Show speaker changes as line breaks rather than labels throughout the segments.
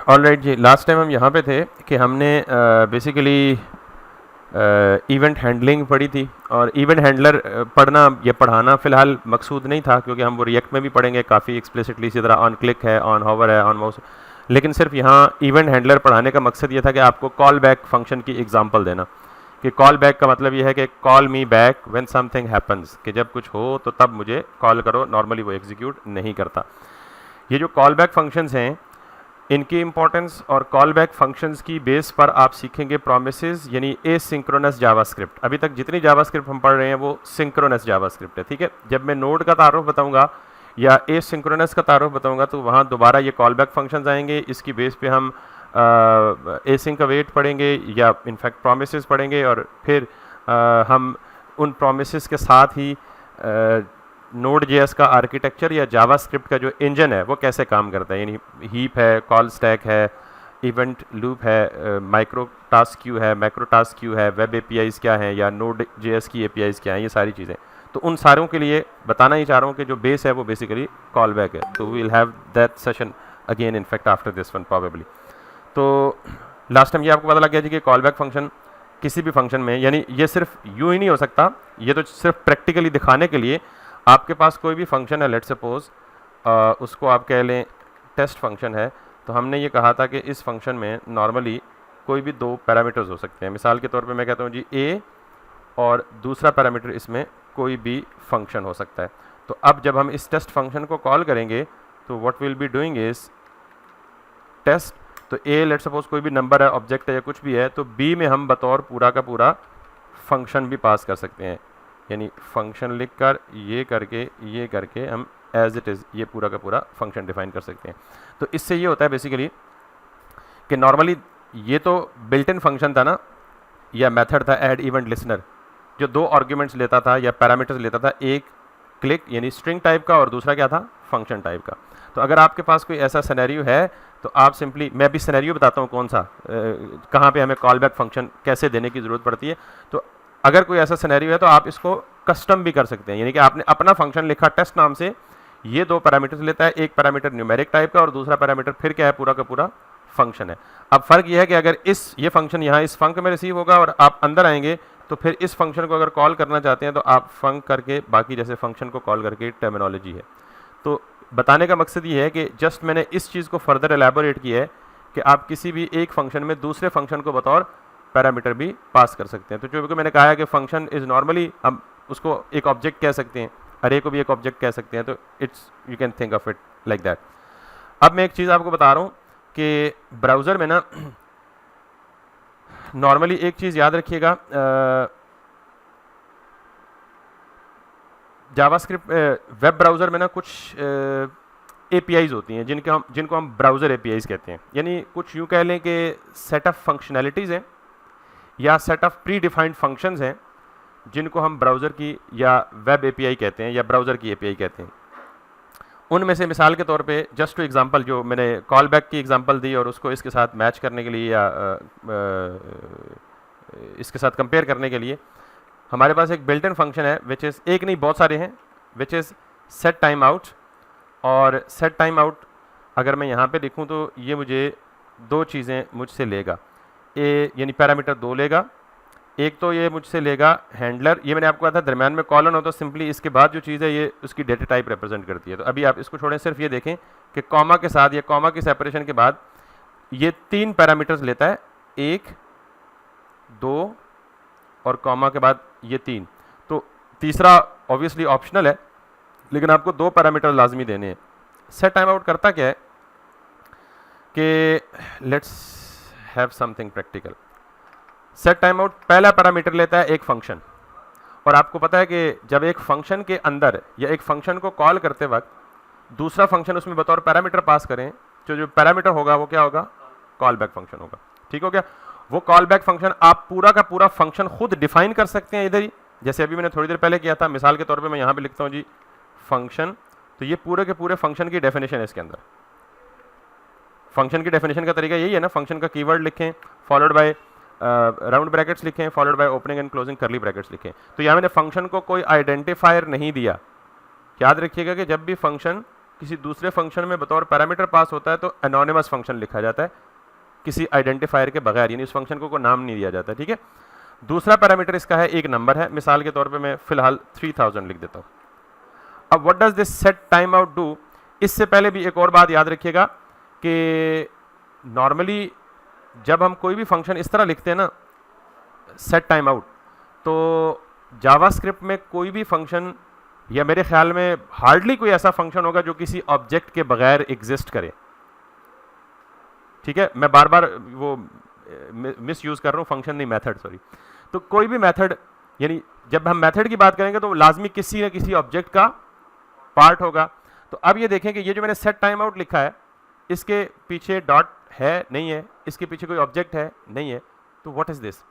Alright जी, last time हम यहाँ पे थे कि हमने बेसिकली इवेंट हैंडलिंग पढ़ी थी, और इवेंट हैंडलर पढ़ना या पढ़ाना फ़िलहाल मकसूद नहीं था, क्योंकि हम वो रिएक्ट में भी पढ़ेंगे काफ़ी एक्सप्लिसिटली, इसी तरह ऑन क्लिक है, ऑन हॉवर है, ऑन माउस। लेकिन सिर्फ यहाँ इवेंट हैंडलर पढ़ाने का मकसद ये था कि आपको कॉल बैक फंक्शन की एग्जांपल देना, कि कॉल बैक का मतलब ये है कि call me back when something happens, कि जब कुछ हो तो तब मुझे कॉल करो, नॉर्मली वो एग्जीक्यूट नहीं करता। ये जो कॉल बैक फंक्शंस हैं, इनकी इंपॉर्टेंस और कॉल बैक फंक्शंस की बेस पर आप सीखेंगे प्रोमिसेस, यानी एसिंक्रोनस जावास्क्रिप्ट। अभी तक जितनी जावास्क्रिप्ट हम पढ़ रहे हैं वो सिंक्रोनस जावास्क्रिप्ट है, ठीक है। जब मैं नोड का तारुफ बताऊंगा या एसिंक्रोनस का तारुफ बताऊंगा तो वहाँ दोबारा ये कॉल बैक फंक्शंस आएंगे। इसकी बेस पे हम एसिंक अवेट पढ़ेंगे या इनफैक्ट प्रोमिसेस पढ़ेंगे, और फिर हम उन प्रोमिसेस के साथ ही नोड जेएस का आर्किटेक्चर या जावास्क्रिप्ट का जो इंजन है वो कैसे काम करता है, यानी हीप है, कॉल स्टैक है, इवेंट लूप है, माइक्रो टास्क क्यू है, मैक्रो टास्क क्यू है, वेब एपीआईज क्या हैं या नोड जेएस की एपीआईज क्या हैं, ये सारी चीज़ें। तो उन सारों के लिए बताना ही चाह रहा हूँ कि जो बेस है वो बेसिकली कॉल बैक है। तो we will have that session again in fact after this one probably. तो लास्ट टाइम ये आपको पता लग गया जी कि कॉल बैक फंक्शन किसी भी फंक्शन में, यानी ये सिर्फ यूँ ही नहीं हो सकता, ये तो सिर्फ प्रैक्टिकली दिखाने के लिए आपके पास कोई भी फंक्शन है, लेट्स सपोज उसको आप कह लें टेस्ट फंक्शन है, तो हमने ये कहा था कि इस फंक्शन में नॉर्मली कोई भी दो पैरामीटर्स हो सकते हैं। मिसाल के तौर पे मैं कहता हूँ जी ए, और दूसरा पैरामीटर इसमें कोई भी फंक्शन हो सकता है। तो अब जब हम इस टेस्ट फंक्शन को कॉल करेंगे तो what will be doing is test, तो ए लेट्स सपोज कोई भी नंबर है, ऑब्जेक्ट है या कुछ भी है, तो बी में हम बतौर पूरा का पूरा फंक्शन भी पास कर सकते हैं, यानी फंक्शन लिख कर ये करके हम एज इट इज़ ये पूरा का पूरा फंक्शन डिफाइन कर सकते हैं। तो इससे ये होता है बेसिकली कि नॉर्मली ये तो बिल्ट इन फंक्शन था ना, या मेथड था ऐड इवेंट लिसनर, जो दो आर्ग्यूमेंट्स लेता था या पैरामीटर्स लेता था, एक क्लिक यानी स्ट्रिंग टाइप का और दूसरा क्या था, फंक्शन टाइप का। तो अगर आपके पास कोई ऐसा सिनेरियो है तो आप सिंपली, मैं अभी सिनेरियो बताता हूँ कौन सा, कहाँ पे हमें कॉल बैक फंक्शन कैसे देने की ज़रूरत पड़ती है। तो अगर कोई ऐसा सिनेरियो है तो आप इसको कस्टम भी कर सकते हैं, यानी कि आपने अपना फंक्शन लिखा टेस्ट नाम से, ये दो पैरामीटर्स लेता है, एक पैरामीटर न्यूमेरिक टाइप का और दूसरा पैरामीटर फिर क्या है, पूरा का पूरा फंक्शन है। अब फर्क यह है कि अगर ये फंक्शन यहाँ इस फंक में रिसीव होगा और आप अंदर आएंगे तो फिर इस फंक्शन को अगर कॉल करना चाहते हैं तो आप फंक करके बाकी जैसे फंक्शन को कॉल करके टर्मिनोलॉजी है। तो बताने का मकसद ये है कि जस्ट मैंने इस चीज़ को फर्दर एलैबोरेट किया है कि आप किसी भी एक फंक्शन में दूसरे फंक्शन को बतौर पैरामीटर भी पास कर सकते हैं। तो जो मैंने कहा है कि फंक्शन इज़ नॉर्मली, हम उसको एक ऑब्जेक्ट कह सकते हैं, अरे को भी एक ऑब्जेक्ट कह सकते हैं, तो it's you can think of it like that. अब मैं एक चीज़ आपको बता रहा हूँ कि ब्राउज़र में ना नॉर्मली एक चीज़ याद रखिएगा, जावास्क्रिप्ट वेब ब्राउज़र में ना कुछ एपीआईज होती हैं जिनको हम ब्राउज़र एपीआईज कहते हैं, यानी कुछ यूँ कह लें कि सेट ऑफ फंक्शनैलिटीज़ हैं या set of pre defined functions हैं जिनको हम ब्राउज़र की या वेब एपीआई कहते हैं या ब्राउज़र की एपीआई कहते हैं। उनमें से मिसाल के तौर पे जस्ट टू एग्जांपल, जो मैंने कॉल बैक की एग्जांपल दी और उसको इसके साथ मैच करने के लिए या इसके साथ कंपेयर करने के लिए, हमारे पास एक बिल्ट इन फंक्शन है विच इज़, एक नहीं बहुत सारे हैं, which is set time out. और सेट टाइम आउट अगर मैं यहाँ पे लिखूँ तो ये मुझे दो चीज़ें मुझसे लेगा, ए यानी पैरामीटर दो लेगा, एक तो ये मुझसे लेगा हैंडलर, ये मैंने आपको कहा था दरम्यान में कॉलन होता है, सिंपली इसके बाद जो चीज़ है ये उसकी डेटा टाइप रिप्रेजेंट करती है। तो अभी आप इसको छोड़ें, सिर्फ ये देखें कि कॉमा के साथ या कॉमा की सेपरेशन के बाद ये तीन पैरामीटर्स लेता है, एक, दो और कॉमा के बाद ये तीन। तो तीसरा ऑब्वियसली ऑप्शनल है, लेकिन आपको दो पैरामीटर लाजमी देने हैं। सेट टाइम आउट करता क्या है कि let's have something practical. Set time out पहला पैरामीटर लेता है एक फंक्शन, और आपको पता है कि जब एक फंक्शन के अंदर या एक फंक्शन को कॉल करते वक्त दूसरा फंक्शन उसमें बतौर पैरामीटर पास करें, तो जो पैरामीटर होगा वो क्या होगा, कॉल बैक फंक्शन होगा। ठीक हो गया। वो कॉल बैक फंक्शन आप पूरा का पूरा फंक्शन खुद डिफाइन कर सकते हैं इधर ही, जैसे अभी मैंने थोड़ी देर पहले किया था। मिसाल के तौर पे मैं यहाँ पे लिखता हूँ जी फंक्शन, तो ये पूरे के पूरे फंक्शन की डेफिनेशन है इसके अंदर। फंक्शन की डेफिनेशन का तरीका यही है ना, फंक्शन का कीवर्ड लिखें, फॉलोड बाय राउंड ब्रैकेट्स लिखें, followed by opening and closing करली ब्रैकेट्स लिखें। तो यहाँ मैंने फंक्शन को कोई आइडेंटिफायर नहीं दिया। याद रखिएगा कि जब भी फंक्शन किसी दूसरे फंक्शन में बतौर पैरामीटर पास होता है तो एनोनिमस फंक्शन लिखा जाता है, किसी आइडेंटिफायर के बगैर, यानी उस फंक्शन को कोई नाम नहीं दिया जाता, ठीक है। दूसरा पैरामीटर इसका है एक नंबर है, मिसाल के तौर पे मैं फिलहाल 3000 लिख देता हूँ। अब what does this set time out do, इससे पहले भी एक और बात याद रखिएगा कि नॉर्मली जब हम कोई भी फंक्शन इस तरह लिखते हैं ना, सेट टाइम आउट, तो जावास्क्रिप्ट में कोई भी फंक्शन, या मेरे ख्याल में हार्डली कोई ऐसा फंक्शन होगा जो किसी ऑब्जेक्ट के बगैर एग्जिस्ट करे, ठीक है। मैं बार बार वो मिस यूज कर रहा हूँ, फंक्शन नहीं मेथड, सॉरी। तो कोई भी मेथड, यानी जब हम मेथड की बात करेंगे तो लाजमी किसी न किसी ऑब्जेक्ट का पार्ट होगा। तो अब ये देखें कि ये जो मैंने सेट टाइम आउट लिखा है, इसके पीछे डॉट है नहीं है, इसके पीछे कोई ऑब्जेक्ट है नहीं है, तो व्हाट इज दिस।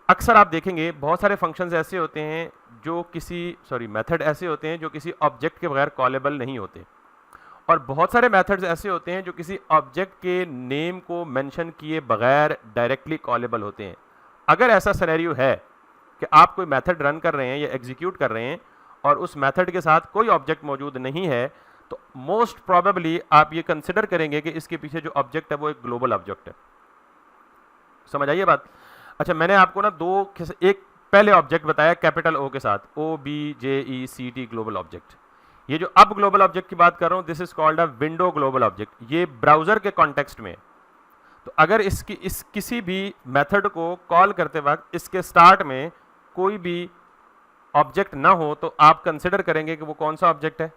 अक्सर आप देखेंगे बहुत सारे फंक्शंस ऐसे होते हैं जो मेथड ऐसे होते हैं जो किसी ऑब्जेक्ट के बगैर कॉलेबल नहीं होते, और बहुत सारे मेथड्स ऐसे होते हैं जो किसी ऑब्जेक्ट के नेम को मेंशन किए बगैर डायरेक्टली कॉलेबल होते हैं। अगर ऐसा सिनेरियो है कि आप कोई मेथड रन कर रहे हैं या एग्जीक्यूट कर रहे हैं और उस मेथड के साथ कोई ऑब्जेक्ट मौजूद नहीं है, तो मोस्ट प्रोबेबली आप ये कंसिडर करेंगे कि इसके पीछे जो ऑब्जेक्ट है वो एक ग्लोबल ऑब्जेक्ट है। समझ आइए बात। अच्छा, मैंने आपको ना एक पहले ऑब्जेक्ट बताया कैपिटल ओ के साथ, OBJECT ग्लोबल ऑब्जेक्ट। ये जो अब ग्लोबल ऑब्जेक्ट की बात कर रहा हूं, this is called a window global object. ये ब्राउजर के कॉन्टेक्स्ट में। तो अगर किसी भी मेथड को कॉल करते वक्त इसके स्टार्ट में कोई भी ऑब्जेक्ट ना हो, तो आप कंसिडर करेंगे कि वो कौन सा ऑब्जेक्ट है,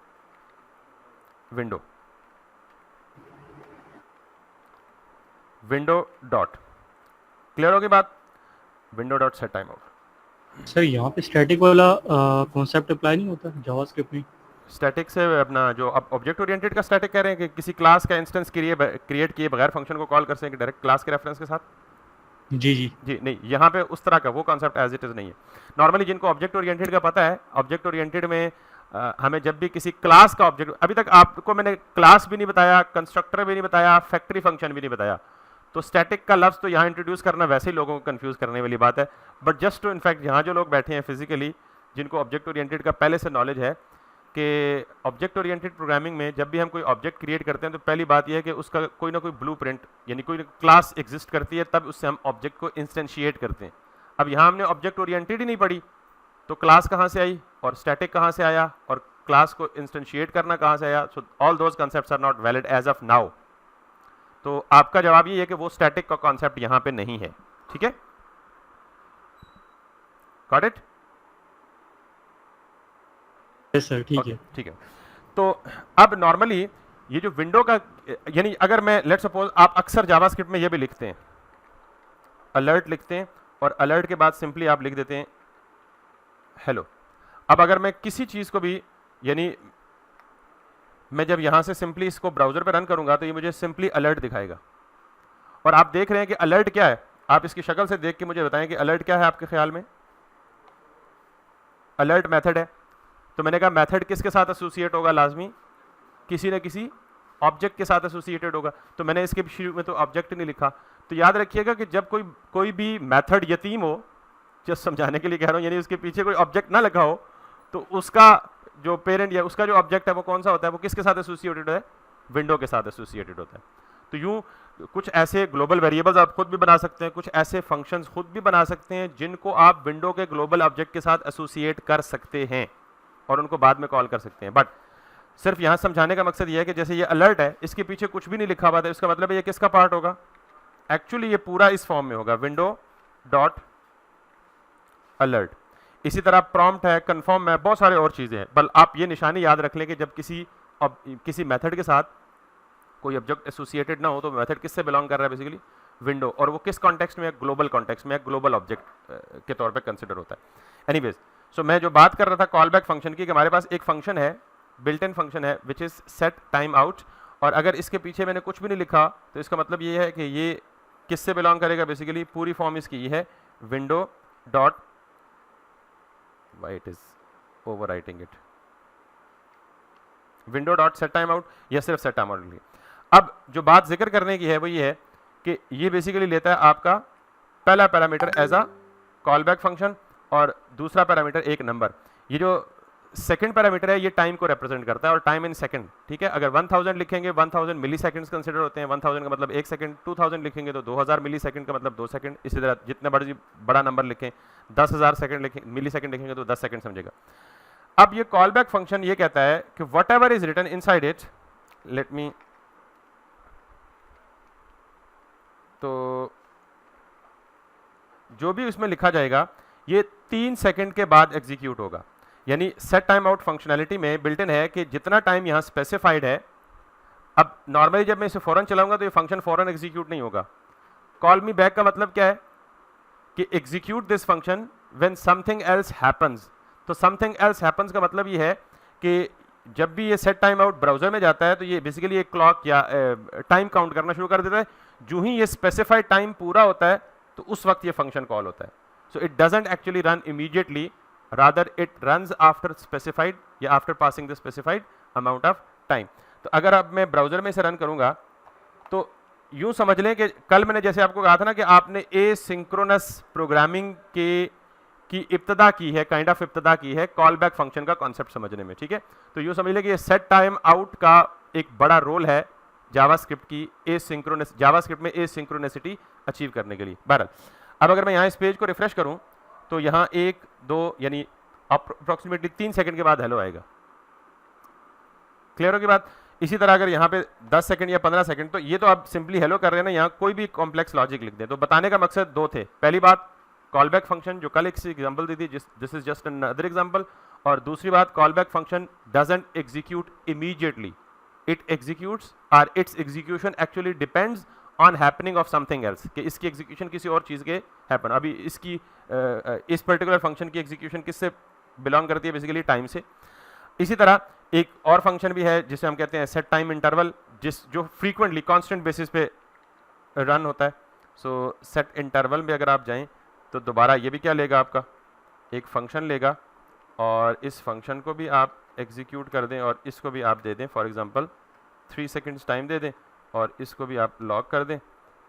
विंडो। विंडो डॉट, क्लियर होगी बात, window dot set time out.
Sir यहाँ पे स्टैटिक वाला कॉन्सेप्ट अप्लाई नहीं होता जावास्क्रिप्ट में?
स्टैटिक से अपना जो अब ऑब्जेक्ट ओरिएंटेड का स्टैटिक कह रहे हैं कि किसी क्लास का इंस्टेंस क्रिएट किए बगैर फंक्शन को कॉल कर सकें डायरेक्ट क्लास के रेफरेंस के साथ।
जी जी
जी नहीं, यहाँ पे उस तरह का वो कॉन्सेप्ट एज इट इज़ नहीं है। नॉर्मली जिनको ऑब्जेक्ट ओरिएंटेड का पता है, ऑब्जेक्ट ओरिएंटेड में हमें जब भी किसी क्लास का ऑब्जेक्ट, अभी तक आपको मैंने क्लास भी नहीं बताया, कंस्ट्रक्टर भी नहीं बताया, फैक्ट्री फंक्शन भी नहीं बताया, तो स्टैटिक का लफ्ज़ तो यहाँ इंट्रोड्यूस करना वैसे ही लोगों को कंफ्यूज करने वाली बात है। बट जस्ट टू इनफैक्ट यहाँ जो लोग बैठे हैं फिजिकली, जिनको ऑब्जेक्ट ओरिएंटेड का पहले से नॉलेज है कि ऑब्जेक्ट ओरिएंटेड प्रोग्रामिंग में जब भी हम कोई ऑब्जेक्ट क्रिएट करते हैं तो पहली बात यह है कि उसका कोई ना कोई ब्लूप्रिंट, यानी कोई क्लास एग्जिस्ट करती है, तब उससे हम ऑब्जेक्ट को इंस्टेंशिएट करते हैं। अब यहाँ हमने ऑब्जेक्ट ओरिएंटेड ही नहीं पढ़ी, तो क्लास कहाँ से आई और स्टैटिक कहाँ से आया और क्लास को इंस्टेंशिएट करना कहाँ से आया। So all those concepts are not valid as of now. तो आपका जवाब ये है कि वो स्टैटिक का कॉन्सेप्ट यहाँ पे नहीं है, ठीक है। Got it?
यस सर, ठीक है
ठीक है। तो अब नॉर्मली ये जो विंडो का, यानी अगर मैं लेट्स सपोज, आप अक्सर जावास्क्रिप्ट में ये भी लिखते हैं, अलर्ट लिखते हैं और अलर्ट के बाद सिंपली आप लिख देते हैं हेलो। अब अगर मैं किसी चीज़ को भी, यानी मैं जब यहाँ से सिंपली इसको ब्राउजर पे रन करूंगा तो ये मुझे सिंपली अलर्ट दिखाएगा। और आप देख रहे हैं कि अलर्ट क्या है, आप इसकी शक्ल से देख के मुझे बताएं कि अलर्ट क्या है आपके ख्याल में। अलर्ट मेथड है, तो मैंने कहा मेथड किसके साथ एसोसिएट होगा, लाजमी किसी न किसी ऑब्जेक्ट के साथ एसोसिएटेड होगा। तो मैंने इसके शुरू में तो ऑब्जेक्ट नहीं लिखा। तो याद रखिएगा कि जब कोई भी मेथड यतीम हो, जस्ट समझाने के लिए कह रहा हूँ, यानी उसके पीछे कोई ऑब्जेक्ट ना लगा हो, तो उसका जो पेरेंट या उसका जो ऑब्जेक्ट है वो कौन सा होता है, वो किसके साथ एसोसिएटेड है, विंडो के साथ एसोसिएटेड होता है। तो यूँ कुछ ऐसे ग्लोबल वेरिएबल्स आप खुद भी बना सकते हैं, कुछ ऐसे फंक्शंस खुद भी बना सकते हैं जिनको आप विंडो के ग्लोबल ऑब्जेक्ट के साथ एसोसिएट कर सकते हैं और उनको बाद में कॉल कर सकते हैं। बट सिर्फ यहाँ समझाने का मकसद ये है कि जैसे ये अलर्ट है, इसके पीछे कुछ भी नहीं लिखा हुआ था, इसका मतलब है ये किसका पार्ट होगा, एक्चुअली ये पूरा इस फॉर्म में होगा, विंडो डॉट अलर्ट। इसी तरह प्रॉम्प्ट है, कन्फर्म है, बहुत सारे और चीज़ें हैं। बल आप ये निशानी याद रख लें कि जब किसी मेथड के साथ कोई ऑब्जेक्ट एसोसिएटेड ना हो तो मेथड किससे बिलोंग कर रहा है, बेसिकली विंडो, और वो किस कॉन्टेक्स्ट में, ग्लोबल कॉन्टेक्स्ट में, ग्लोबल ऑब्जेक्ट के तौर पे कंसिडर होता है। एनीवेज, सो मैं जो बात कर रहा था कॉल बैक फंक्शन की, कि हमारे पास एक फंक्शन है, बिल्ट इन फंक्शन है, which is set time out, और अगर इसके पीछे मैंने कुछ भी नहीं लिखा तो इसका मतलब ये है कि ये किससे बिलोंग करेगा, बेसिकली पूरी फॉर्म इसकी ये है, window dot, why it is overwriting it, window dot set time out, या सिर्फ सेट टाइम आउट के लिए। अब जो बात जिक्र करने की है वो ये है कि ये बेसिकली लेता है आपका पहला parameter as a call back function और दूसरा पैरामीटर एक नंबर। ये जो सेकंड पैरामीटर है ये टाइम को रिप्रेजेंट करता है और टाइम इन सेकंड, ठीक है। अगर 1000 लिखेंगे 1000 मिली सेकेंड्स कंसिडर होते हैं, 1000 का मतलब 1 सेकंड, 2000 लिखेंगे तो 2000 मिली सेकंड का मतलब 2 सेकंड। इसी तरह जितने बड़ा नंबर लिखें, 10,000 सेकंड लिखें, मिली सेकंड लिखेंगे तो 10 सेकंड समझेगा। अब ये कॉल बैक फंक्शन ये कहता है कि whatever is written inside it, let me, तो जो भी उसमें लिखा जाएगा ये 3 सेकंड के बाद एग्जीक्यूट होगा। यानी सेट टाइम आउट फंक्शनैलिटी में बिल्ट इन है कि जितना टाइम यहाँ स्पेसिफाइड है, अब नॉर्मली जब मैं इसे फौरन चलाऊंगा तो ये फंक्शन फौरन एग्जीक्यूट नहीं होगा। कॉल मी बैक का मतलब क्या है कि execute this function when something else happens. तो समथिंग एल्स हैपन्स का मतलब ये है कि जब भी ये सेट टाइम आउट ब्राउजर में जाता है तो ये बेसिकली एक क्लॉक या टाइम काउंट करना शुरू कर देता है। जो ही ये स्पेसिफाइड टाइम पूरा होता है तो उस वक्त ये फंक्शन कॉल होता है। So it doesn't actually run immediately, rather it runs after specified या after passing the specified amount of time। तो अगर अब मैं ब्राउजर में इसे रन करूंगा तो यूं समझ लें कि कल मैंने जैसे आपको कहा था ना कि आपने एसिंक्रोनस प्रोग्रामिंग की इब्तदा की है, काइंड ऑफ इब्तदा की है कॉल बैक फंक्शन का कॉन्सेप्ट समझने में, ठीक है। तो यूं समझ लें कि ये सेट टाइम आउट का एक बड़ा रोल है जावास्क्रिप्ट की जावास्क्रिप्ट में एसिंक्रोनिसिटी अचीव करने के लिए। बहरहाल अब अगर मैं यहाँ इस पेज को रिफ्रेश करूँ तो यहाँ 1 2 यानी अप्रोक्सीमेटली 3 सेकंड के बाद हेलो आएगा। क्लियर होगी बात। इसी तरह अगर यहाँ पे 10 सेकंड या 15 सेकंड, तो ये तो आप सिंपली हेलो कर रहे हैं ना, यहाँ कोई भी कॉम्प्लेक्स लॉजिक लिख दें। तो बताने का मकसद 2 थे। पहली बात कॉल बैक फंक्शन जो कल एक एग्जाम्पल दी थी, this is just another example. और दूसरी बात call back function doesn't execute immediately, it executes और its execution actually depends on happening of something else, कि इसकी एग्जीक्यूशन किसी और चीज़ के हैपन। अभी इसकी इस पर्टिकुलर फंक्शन की एग्जीक्यूशन किससे बिलोंग करती है, बेसिकली टाइम से। इसी तरह एक और फंक्शन भी है जिसे हम कहते हैं सेट टाइम इंटरवल, जो फ्रीक्वेंटली कांस्टेंट बेसिस पे रन होता है। सो सेट इंटरवल में अगर आप जाएं तो दोबारा ये भी क्या लेगा, आपका एक फंक्शन लेगा और इस फंक्शन को भी आप एग्जीक्यूट कर दें और इसको भी आप दे दें, फॉर एग्जांपल 3 सेकंड्स टाइम दे दें और इसको भी आप लॉक कर दें।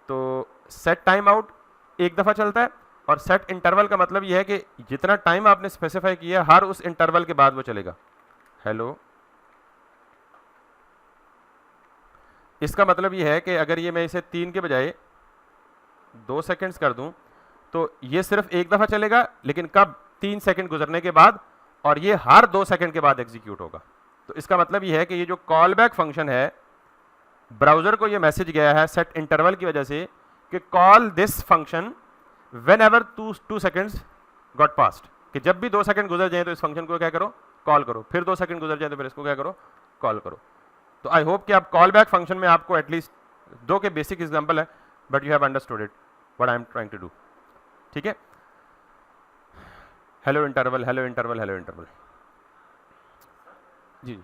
तो सेट टाइम आउट एक दफ़ा चलता है और सेट इंटरवल का मतलब यह है कि जितना टाइम आपने स्पेसिफाई किया हर उस इंटरवल के बाद वो चलेगा। हेलो, इसका मतलब यह है कि अगर ये मैं इसे 3 के बजाय 2 सेकंड्स कर दूं तो ये सिर्फ एक दफ़ा चलेगा, लेकिन कब, 3 सेकंड गुजरने के बाद, और ये हर 2 सेकंड के बाद एग्जीक्यूट होगा। तो इसका मतलब यह है कि ये जो कॉल बैक फंक्शन है, ब्राउजर को ये मैसेज गया है सेट इंटरवल की वजह से कि call this function when ever 2 seconds got past, कि जब भी 2 सेकंड गुजर जाए तो इस फंक्शन को क्या करो, कॉल करो, फिर 2 सेकंड गुजर जाए तो फिर इसको क्या करो, कॉल करो। तो आई होप कि आप कॉल बैक फंक्शन में आपको एटलीस्ट 2 के बेसिक एग्जाम्पल है, but you have understood it what I am trying to do, ठीक है। Hello interval, hello interval, hello interval, जी जी।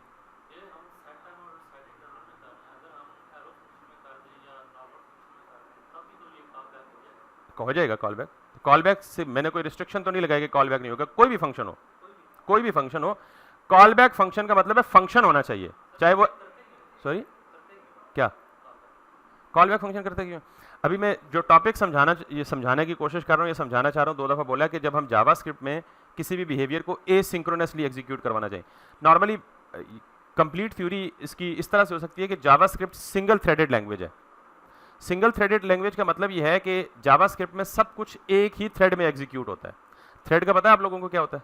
हो जाएगा कॉल बैक। कॉल बैक से मैंने कोई रिस्ट्रिक्शन तो नहीं लगाया कि कॉल बैक नहीं होगा, कोई भी फंक्शन हो, कोई भी फंक्शन हो। कॉल बैक फंक्शन का मतलब है फंक्शन होना चाहिए, चाहे वो, सॉरी क्या, कॉल बैक फंक्शन करते क्यों। अभी मैं जो टॉपिक समझाने की कोशिश कर रहा हूँ, ये समझाना चाह रहा हूँ। 2 दफ़ा बोला कि जब हम जावास्क्रिप्ट में किसी भी बिहेवियर को एसिंक्रोनसली एग्जीक्यूट करवाना चाहिए। नॉर्मली कंप्लीट थ्योरी इसकी इस तरह से हो सकती है कि जावास्क्रिप्ट सिंगल थ्रेडेड लैंग्वेज है। सिंगल थ्रेडेड लैंग्वेज का मतलब यह है कि जावास्क्रिप्ट में सब कुछ एक ही थ्रेड में एग्जीक्यूट होता है। थ्रेड का पता है आप लोगों को क्या होता है,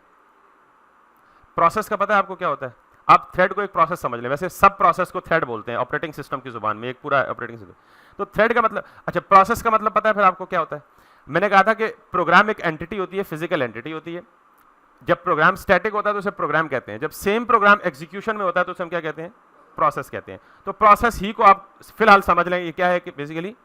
प्रोसेस का पता है आपको क्या होता है। आप थ्रेड को एक प्रोसेस समझ लें, वैसे सब प्रोसेस को थ्रेड बोलते हैं ऑपरेटिंग सिस्टम की जुबान में, एक पूरा ऑपरेटिंग सिस्टम। तो थ्रेड का मतलब, अच्छा प्रोसेस का मतलब पता है फिर आपको क्या होता है। मैंने कहा था कि प्रोग्राम एक एंटिटी होती है, फिजिकल एंटिटी होती है। जब प्रोग्राम स्टैटिक होता है तो उसे प्रोग्राम कहते हैं, जब सेम प्रोग्राम एग्जीक्यूशन में होता है तो उसे हम क्या कहते हैं, प्रोसेस कहते हैं। तो प्रोसेस ही को आप फिलहाल समझ लें, ये क्या है कि बेसिकली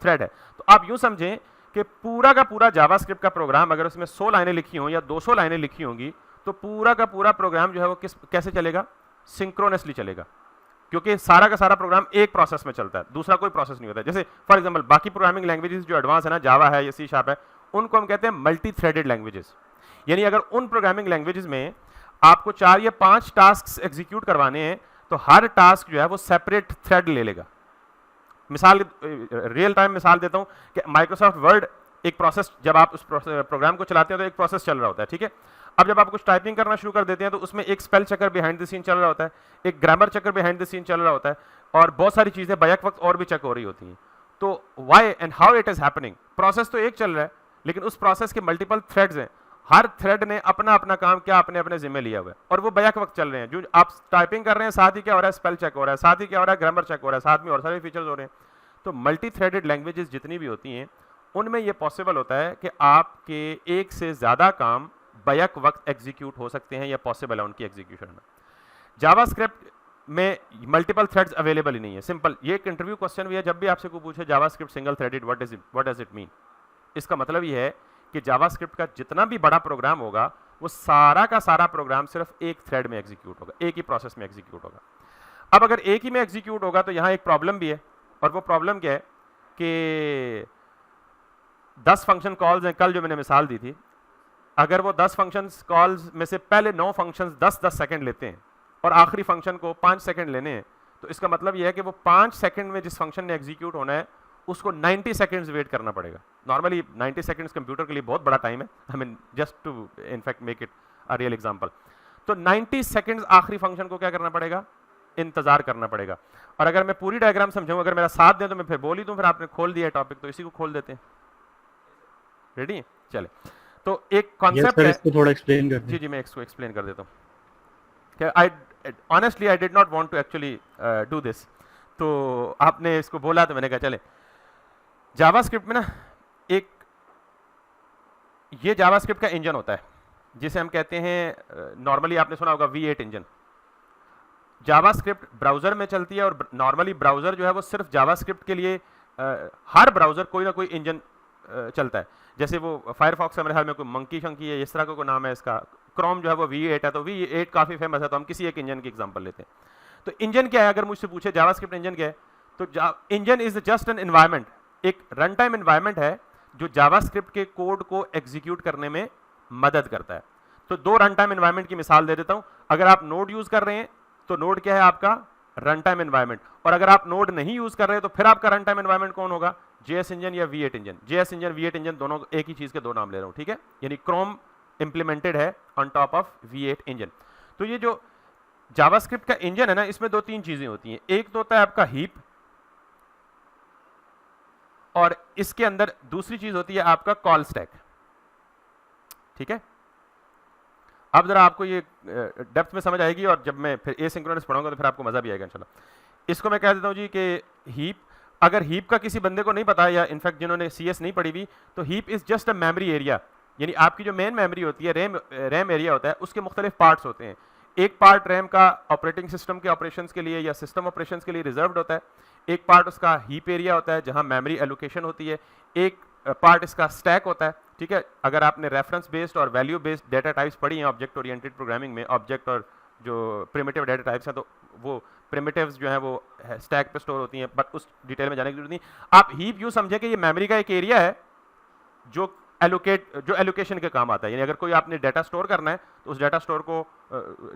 थ्रेड है। तो आप यूं समझें कि पूरा का पूरा जावास्क्रिप्ट का प्रोग्राम अगर उसमें 100 लाइनें लिखी हों या 200 लाइनें लिखी होंगी तो पूरा का पूरा प्रोग्राम जो है वो कैसे चलेगा, सिंक्रोनसली चलेगा, क्योंकि सारा का सारा प्रोग्राम एक प्रोसेस में चलता है, दूसरा कोई प्रोसेस नहीं होता है। जैसे फॉर एग्जांपल बाकी प्रोग्रामिंग लैंग्वेजेस जो एडवांस है ना, जावा है या सी शार्प है, उनको हम कहते हैं मल्टी थ्रेडेड लैंग्वेजेस। यानी अगर उन प्रोग्रामिंग लैंग्वेजेस में आपको 4 या 5 टास्क एग्जीक्यूट करवाने हैं तो हर टास्क जो है वो सेपरेट थ्रेड ले लेगा। मिसाल, रियल टाइम मिसाल देता हूं कि माइक्रोसॉफ्ट वर्ड एक प्रोसेस, जब आप उस प्रोग्राम को चलाते हैं तो एक प्रोसेस चल रहा होता है, ठीक है। अब जब आप कुछ टाइपिंग करना शुरू कर देते हैं तो उसमें एक spell checker behind the scene चल रहा होता है, एक grammar checker behind the scene चल रहा होता है, और बहुत सारी चीज़ें बैक वक्त और भी चेक हो रही होती हैं। तो why and how it is happening, process तो एक चल रहा है लेकिन उस प्रोसेस के मल्टीपल थ्रेड्स हैं, हर थ्रेड ने अपना अपना काम क्या अपने अपने जिम्मे लिया हुआ है और वो बैक वक्त चल रहे हैं। जो आप टाइपिंग कर रहे हैं साथ ही क्या हो रहा है, स्पेल चेक हो रहा है, साथ ही क्या हो रहा है, ग्रामर चेक हो रहा है, साथ में और सारे फीचर्स हो रहे हैं। तो मल्टी थ्रेडेड लैंग्वेजेस जितनी भी होती हैं उनमें ये पॉसिबल होता है कि आपके एक से ज़्यादा काम बैक वक्त एग्जीक्यूट हो सकते हैं या पॉसिबल है उनकी एग्जीक्यूशन में। जावास्क्रिप्ट में मल्टीपल थ्रेड्स अवेलेबल ही नहीं है। सिंपल, ये एक इंटरव्यू क्वेश्चन भी है, जब भी आपसे कोई पूछे JavaScript single threaded what does it mean, इसका मतलब ये है कि जावास्क्रिप्ट का जितना भी बड़ा प्रोग्राम होगा वो सारा का सारा प्रोग्राम सिर्फ एक थ्रेड में एग्जीक्यूट होगा, एक ही प्रोसेस में एग्जीक्यूट होगा। अब अगर एक ही में एग्जीक्यूट होगा तो यहाँ एक प्रॉब्लम भी है, और वो प्रॉब्लम क्या है कि 10 फंक्शन कॉल्स हैं, कल जो मैंने मिसाल दी थी, अगर वो 10 फंक्शन कॉल्स में से पहले 9 फंक्शन 10-10 सेकंड लेते हैं और आखिरी फंक्शन को 5 सेकंड लेने हैं, तो इसका मतलब यह है कि वो 5 सेकंड में जिस फंक्शन ने एग्जीक्यूट होना है उसको 90 सेकंड्स वेट करना पड़ेगा। नॉर्मली 90 सेकंड्स कंप्यूटर के लिए बहुत बड़ा टाइम है, I mean just to in fact make it a real example. तो 90 सेकंड्स आखिरी फंक्शन को क्या करना पड़ेगा, इंतजार करना पड़ेगा। और अगर मैं पूरी डायग्राम समझाऊं, अगर मेरा साथ दें तो मैं फिर बोल ही दूं, फिर आपने खोल दिया टॉपिक तो इसी को खोल देते हैं। रेडी, चले। तो एक कॉन्सेप्ट है,
इसको थोड़ा एक्सप्लेन कर
जी मैं इसको एक्सप्लेन कर देता हूँ। Honestly I did not want to actually do this, तो आपने इसको बोला तो मैंने कहा चले। जावास्क्रिप्ट में ना एक ये जावास्क्रिप्ट का इंजन होता है जिसे हम कहते हैं, नॉर्मली आपने सुना होगा V8 इंजन। जावास्क्रिप्ट ब्राउजर में चलती है और नॉर्मली ब्राउजर जो है वो सिर्फ जावास्क्रिप्ट के लिए, हर ब्राउजर कोई ना कोई इंजन चलता है। जैसे वो फायरफॉक्स का मेरे ख्याल में कोई मंकी शंकी है, इस तरह का कोई नाम है इसका। क्रोम जो है वो V8 है, तो V8 काफ़ी फेमस है, तो हम किसी एक इंजन की एग्जांपल लेते हैं। तो इंजन क्या है, अगर मुझसे पूछे जावास्क्रिप्ट इंजन क्या है, तो engine is just an environment, एक रन टाइम एनवायरनमेंट है जो जावास्क्रिप्ट के कोड को एग्जीक्यूट करने में मदद करता है। तो 2 रन टाइम एनवायरनमेंट की मिसाल दे देता हूं। अगर आप नोड यूज कर रहे हैं तो नोड क्या है आपका, रन टाइम एनवायरनमेंट। और अगर आप नोड नहीं यूज कर रहे हैं तो फिर आपका रन टाइम एनवायरनमेंट कौन होगा, JS इंजन या V8 engine. JS engine V8 engine दोनों एक ही चीज के 2 नाम ले रहा हूं, ठीक है। यानी क्रोम इंप्लीमेंटेड है on top of V8 engine. तो ये जो जावास्क्रिप्ट का इंजन है ना, इसमें 2-3 चीजें होती हैं। एक तो होता है आपका हीप, और इसके अंदर दूसरी चीज होती है आपका कॉल स्टैक, ठीक है। अब जरा आपको ये डेप्थ में समझ आएगी, और जब मैं फिर एसिंक्रोनस पढ़ाऊंगा तो फिर आपको मजा भी आएगा इंशाल्लाह। इसको मैं कह देता हूं जी कि हीप, अगर हीप का किसी बंदे को नहीं पता, या इनफैक्ट जिन्होंने CS नहीं पढ़ी हुई, तो heap is just a memory area. यानी आपकी जो मेन मेमोरी होती है, रैम एरिया होता है, उसके मुख्तलिफ पार्ट्स होते हैं। एक पार्ट रैम का ऑपरेटिंग सिस्टम के ऑपरेशंस के लिए या सिस्टम ऑपरेशंस के लिए रिजर्व्ड होता है, एक पार्ट उसका हीप एरिया होता है जहां मेमोरी एलोकेशन होती है, एक पार्ट इसका स्टैक होता है, ठीक है। अगर आपने रेफरेंस बेस्ड और वैल्यू बेस्ड डेटा टाइप्स पढ़ी हैं ऑब्जेक्ट ओरिएंटेड प्रोग्रामिंग में, ऑब्जेक्ट और जो प्रिमिटिव डेटा टाइप्स हैं, तो वो प्रिमिटिव्स जो हैं वो स्टैक पे स्टोर होती हैं, बट उस डिटेल में जाने की जरूरत नहीं। आप हीप यूँ समझे कि ये मेमोरी का एक एरिया है जो एलोकेशन के काम आता है। यानी अगर कोई आपने डाटा स्टोर करना है तो उस डाटा स्टोर को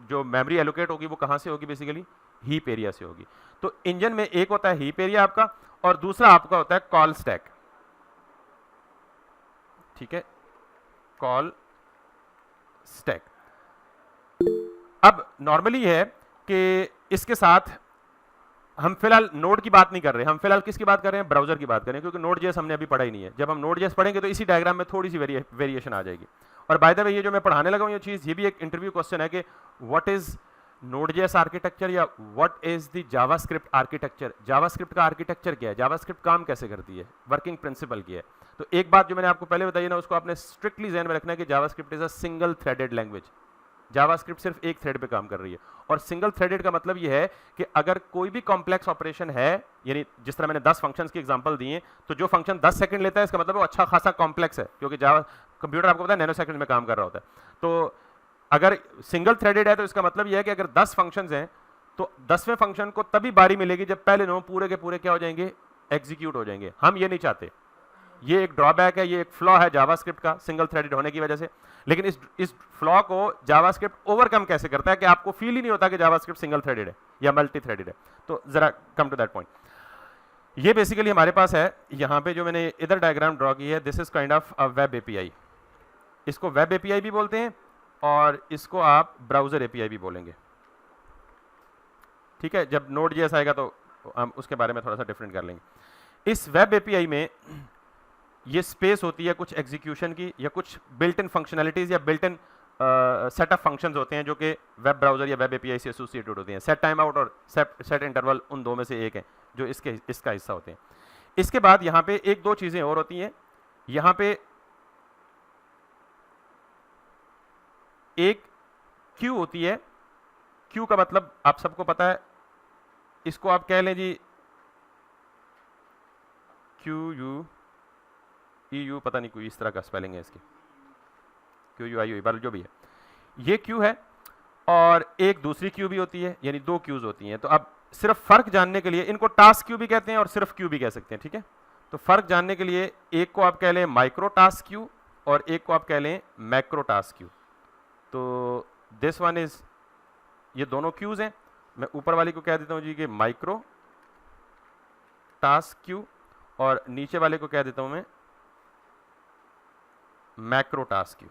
जो मेमोरी एलोकेट होगी वो कहाँ से होगी, बेसिकली हीप एरिया से होगी। तो इंजन में एक होता है हीप एरिया आपका, और दूसरा आपका होता है कॉल स्टैक, ठीक है, कॉल स्टैक। अब नॉर्मली है कि इसके साथ हम फिलहाल नोड की बात नहीं कर रहे, हम फिलहाल किसकी बात कर रहे हैं, ब्राउजर की बात कर रहे हैं, क्योंकि नोड.js हमने अभी पढ़ा ही नहीं है। जब हम नोड.js पढ़ेंगे तो इसी डायग्राम में थोड़ी सी वेरिएशन आ जाएगी। और बाय द वे, ये जो मैं पढ़ाने लगा हूं ये चीज़, ये भी एक इंटरव्यू क्वेश्चन है कि व्हाट इज नोड.js आर्किटेक्चर या what is the JavaScript architecture. JavaScript का आर्किटेक्चर क्या है, जावास्क्रिप्ट काम कैसे करती है, वर्किंग प्रिंसिपल क्या है। तो एक बात जो मैंने आपको पहले बताई ना, उसको आपने स्ट्रिक्टली ध्यान में रखना है कि JavaScript is a single threaded language. JavaScript सिर्फ एक थ्रेड पे काम कर रही है, और सिंगल थ्रेडेड का मतलब ये है कि अगर कोई भी कॉम्प्लेक्स ऑपरेशन है, यानी जिस तरह मैंने 10 फंक्शंस की एग्जांपल दी है, तो जो फंक्शन 10 सेकंड लेता है इसका मतलब वो अच्छा खासा कॉम्प्लेक्स है, क्योंकि जावा कंप्यूटर आपको पता है नैनो सेकंड में काम कर रहा होता है। तो अगर सिंगल थ्रेडेड है तो इसका मतलब यह है कि अगर 10 फंक्शंस हैं तो 10वें फंक्शन को तभी बारी मिलेगी जब पहले 9 पूरे के पूरे क्या हो जाएंगे, एग्जीक्यूट हो जाएंगे। हम ये नहीं चाहते, ये एक ड्रॉबैक है, ये एक फ्लॉ है जावास्क्रिप्ट का सिंगल थ्रेडेड होने की वजह से। लेकिन इस फ्लॉ को जावास्क्रिप्ट ओवरकम कैसे करता है कि आपको फील ही नहीं होता कि जावास्क्रिप्ट सिंगल थ्रेडेड है या मल्टी थ्रेडेड है। तो जरा कम टू दैट पॉइंट। ये बेसिकली हमारे पास है, यहाँ पे जो मैंने इधर डायग्राम ड्रॉ की है, this is kind of a web API. इसको वेब एपीआई भी बोलते हैं और इसको आप ब्राउज़र एपीआई भी बोलेंगे, ठीक है। जब Node.js आएगा तो हम उसके बारे में थोड़ा सा डिफरेंट कर लेंगे। इस वेब एपीआई में ये स्पेस होती है कुछ एग्जीक्यूशन की, या कुछ बिल्ट इन फंक्शनैलिटीज़ या built in set of functions होते हैं जो कि वेब ब्राउज़र या वेब एपीआई से एसोसिएटेड होते हैं। सेट टाइम आउट और सेट इंटरवल उन दो में से एक है जो इसका हिस्सा होते हैं। इसके बाद यहाँ पे एक दो चीज़ें और होती हैं। यहाँ पे एक क्यू होती है। क्यू का मतलब आप सबको पता है, इसको आप कह लें G Q U E U, पता नहीं कोई इस तरह का स्पेलिंग है इसकी, क्यू यू आई यू, बल जो भी है, ये क्यू है। और एक दूसरी क्यू भी होती है, यानी दो क्यूज होती हैं। तो अब सिर्फ फर्क जानने के लिए, इनको टास्क क्यू भी कहते हैं और सिर्फ क्यू भी कह सकते हैं, ठीक है। तो फर्क जानने के लिए एक को आप कह लें माइक्रो टास्क क्यू और एक को आप कह लें मैक्रो टास्क क्यू। तो दिस वन इज, ये दोनों क्यूज हैं। मैं ऊपर वाली को कह देता हूँ जी कि माइक्रो टास्क क्यू, और नीचे वाले को कह देता हूँ मैं मैक्रो टास्क क्यू।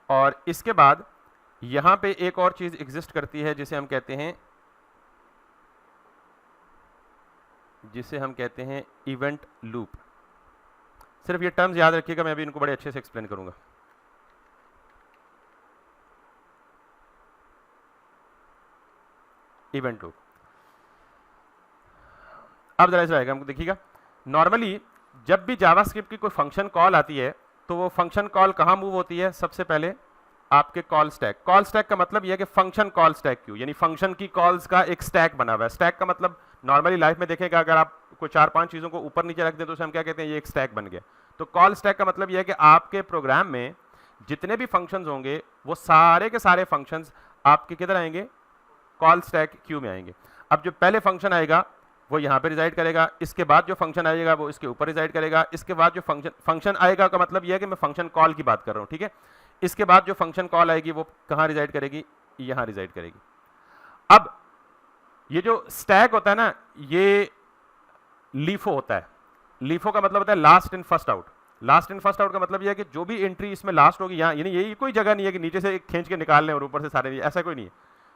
और इसके बाद यहां पे एक और चीज एग्जिस्ट करती है जिसे हम कहते हैं इवेंट लूप। सिर्फ ये टर्म्स याद रखिएगा, मैं अभी इनको बड़े अच्छे से एक्सप्लेन करूंगा। इवेंट लूप, अब जरा इस डायग्राम को देखिएगा। नॉर्मली जब भी जावास्क्रिप्ट की कोई फंक्शन कॉल आती है तो वो फंक्शन कॉल कहाँ मूव होती है? सबसे पहले आपके कॉल स्टैक। कॉल स्टैक का मतलब यह है कि फंक्शन कॉल स्टैक क्यू, यानी फंक्शन की कॉल्स का एक स्टैक बना हुआ है। स्टैक का मतलब नॉर्मली लाइफ में देखेगा, अगर आप कोई 4-5 चीज़ों को ऊपर नीचे रख दें तो उसे हम क्या कहते हैं? ये एक स्टैक बन गया। तो कॉल स्टैक का मतलब यह है कि आपके प्रोग्राम में जितने भी फंक्शंस होंगे वो सारे के सारे फंक्शंस आपके किधर आएंगे? कॉल स्टैक क्यू में आएंगे। अब जो पहले फंक्शन आएगा वो यहाँ पे रिजाइड करेगा, इसके बाद जो फंक्शन आएगा वो इसके ऊपर रिजाइड करेगा, इसके बाद जो फंक्शन आएगा का मतलब यह है कि मैं फंक्शन कॉल की बात कर रहा हूँ, ठीक है। इसके बाद जो फंक्शन कॉल आएगी वो कहाँ रिजाइड करेगी? यहाँ रिजाइड करेगी। अब ये जो स्टैक होता है ना, ये लीफो होता है। लीफो का मतलब होता है last in first out. Last in first out का मतलब यह है कि जो भी एंट्री इसमें लास्ट होगी यहाँ, यानी यही कोई जगह नहीं है कि नीचे से खींच के निकाल लें और ऊपर से सारे, ऐसा कोई नहीं है।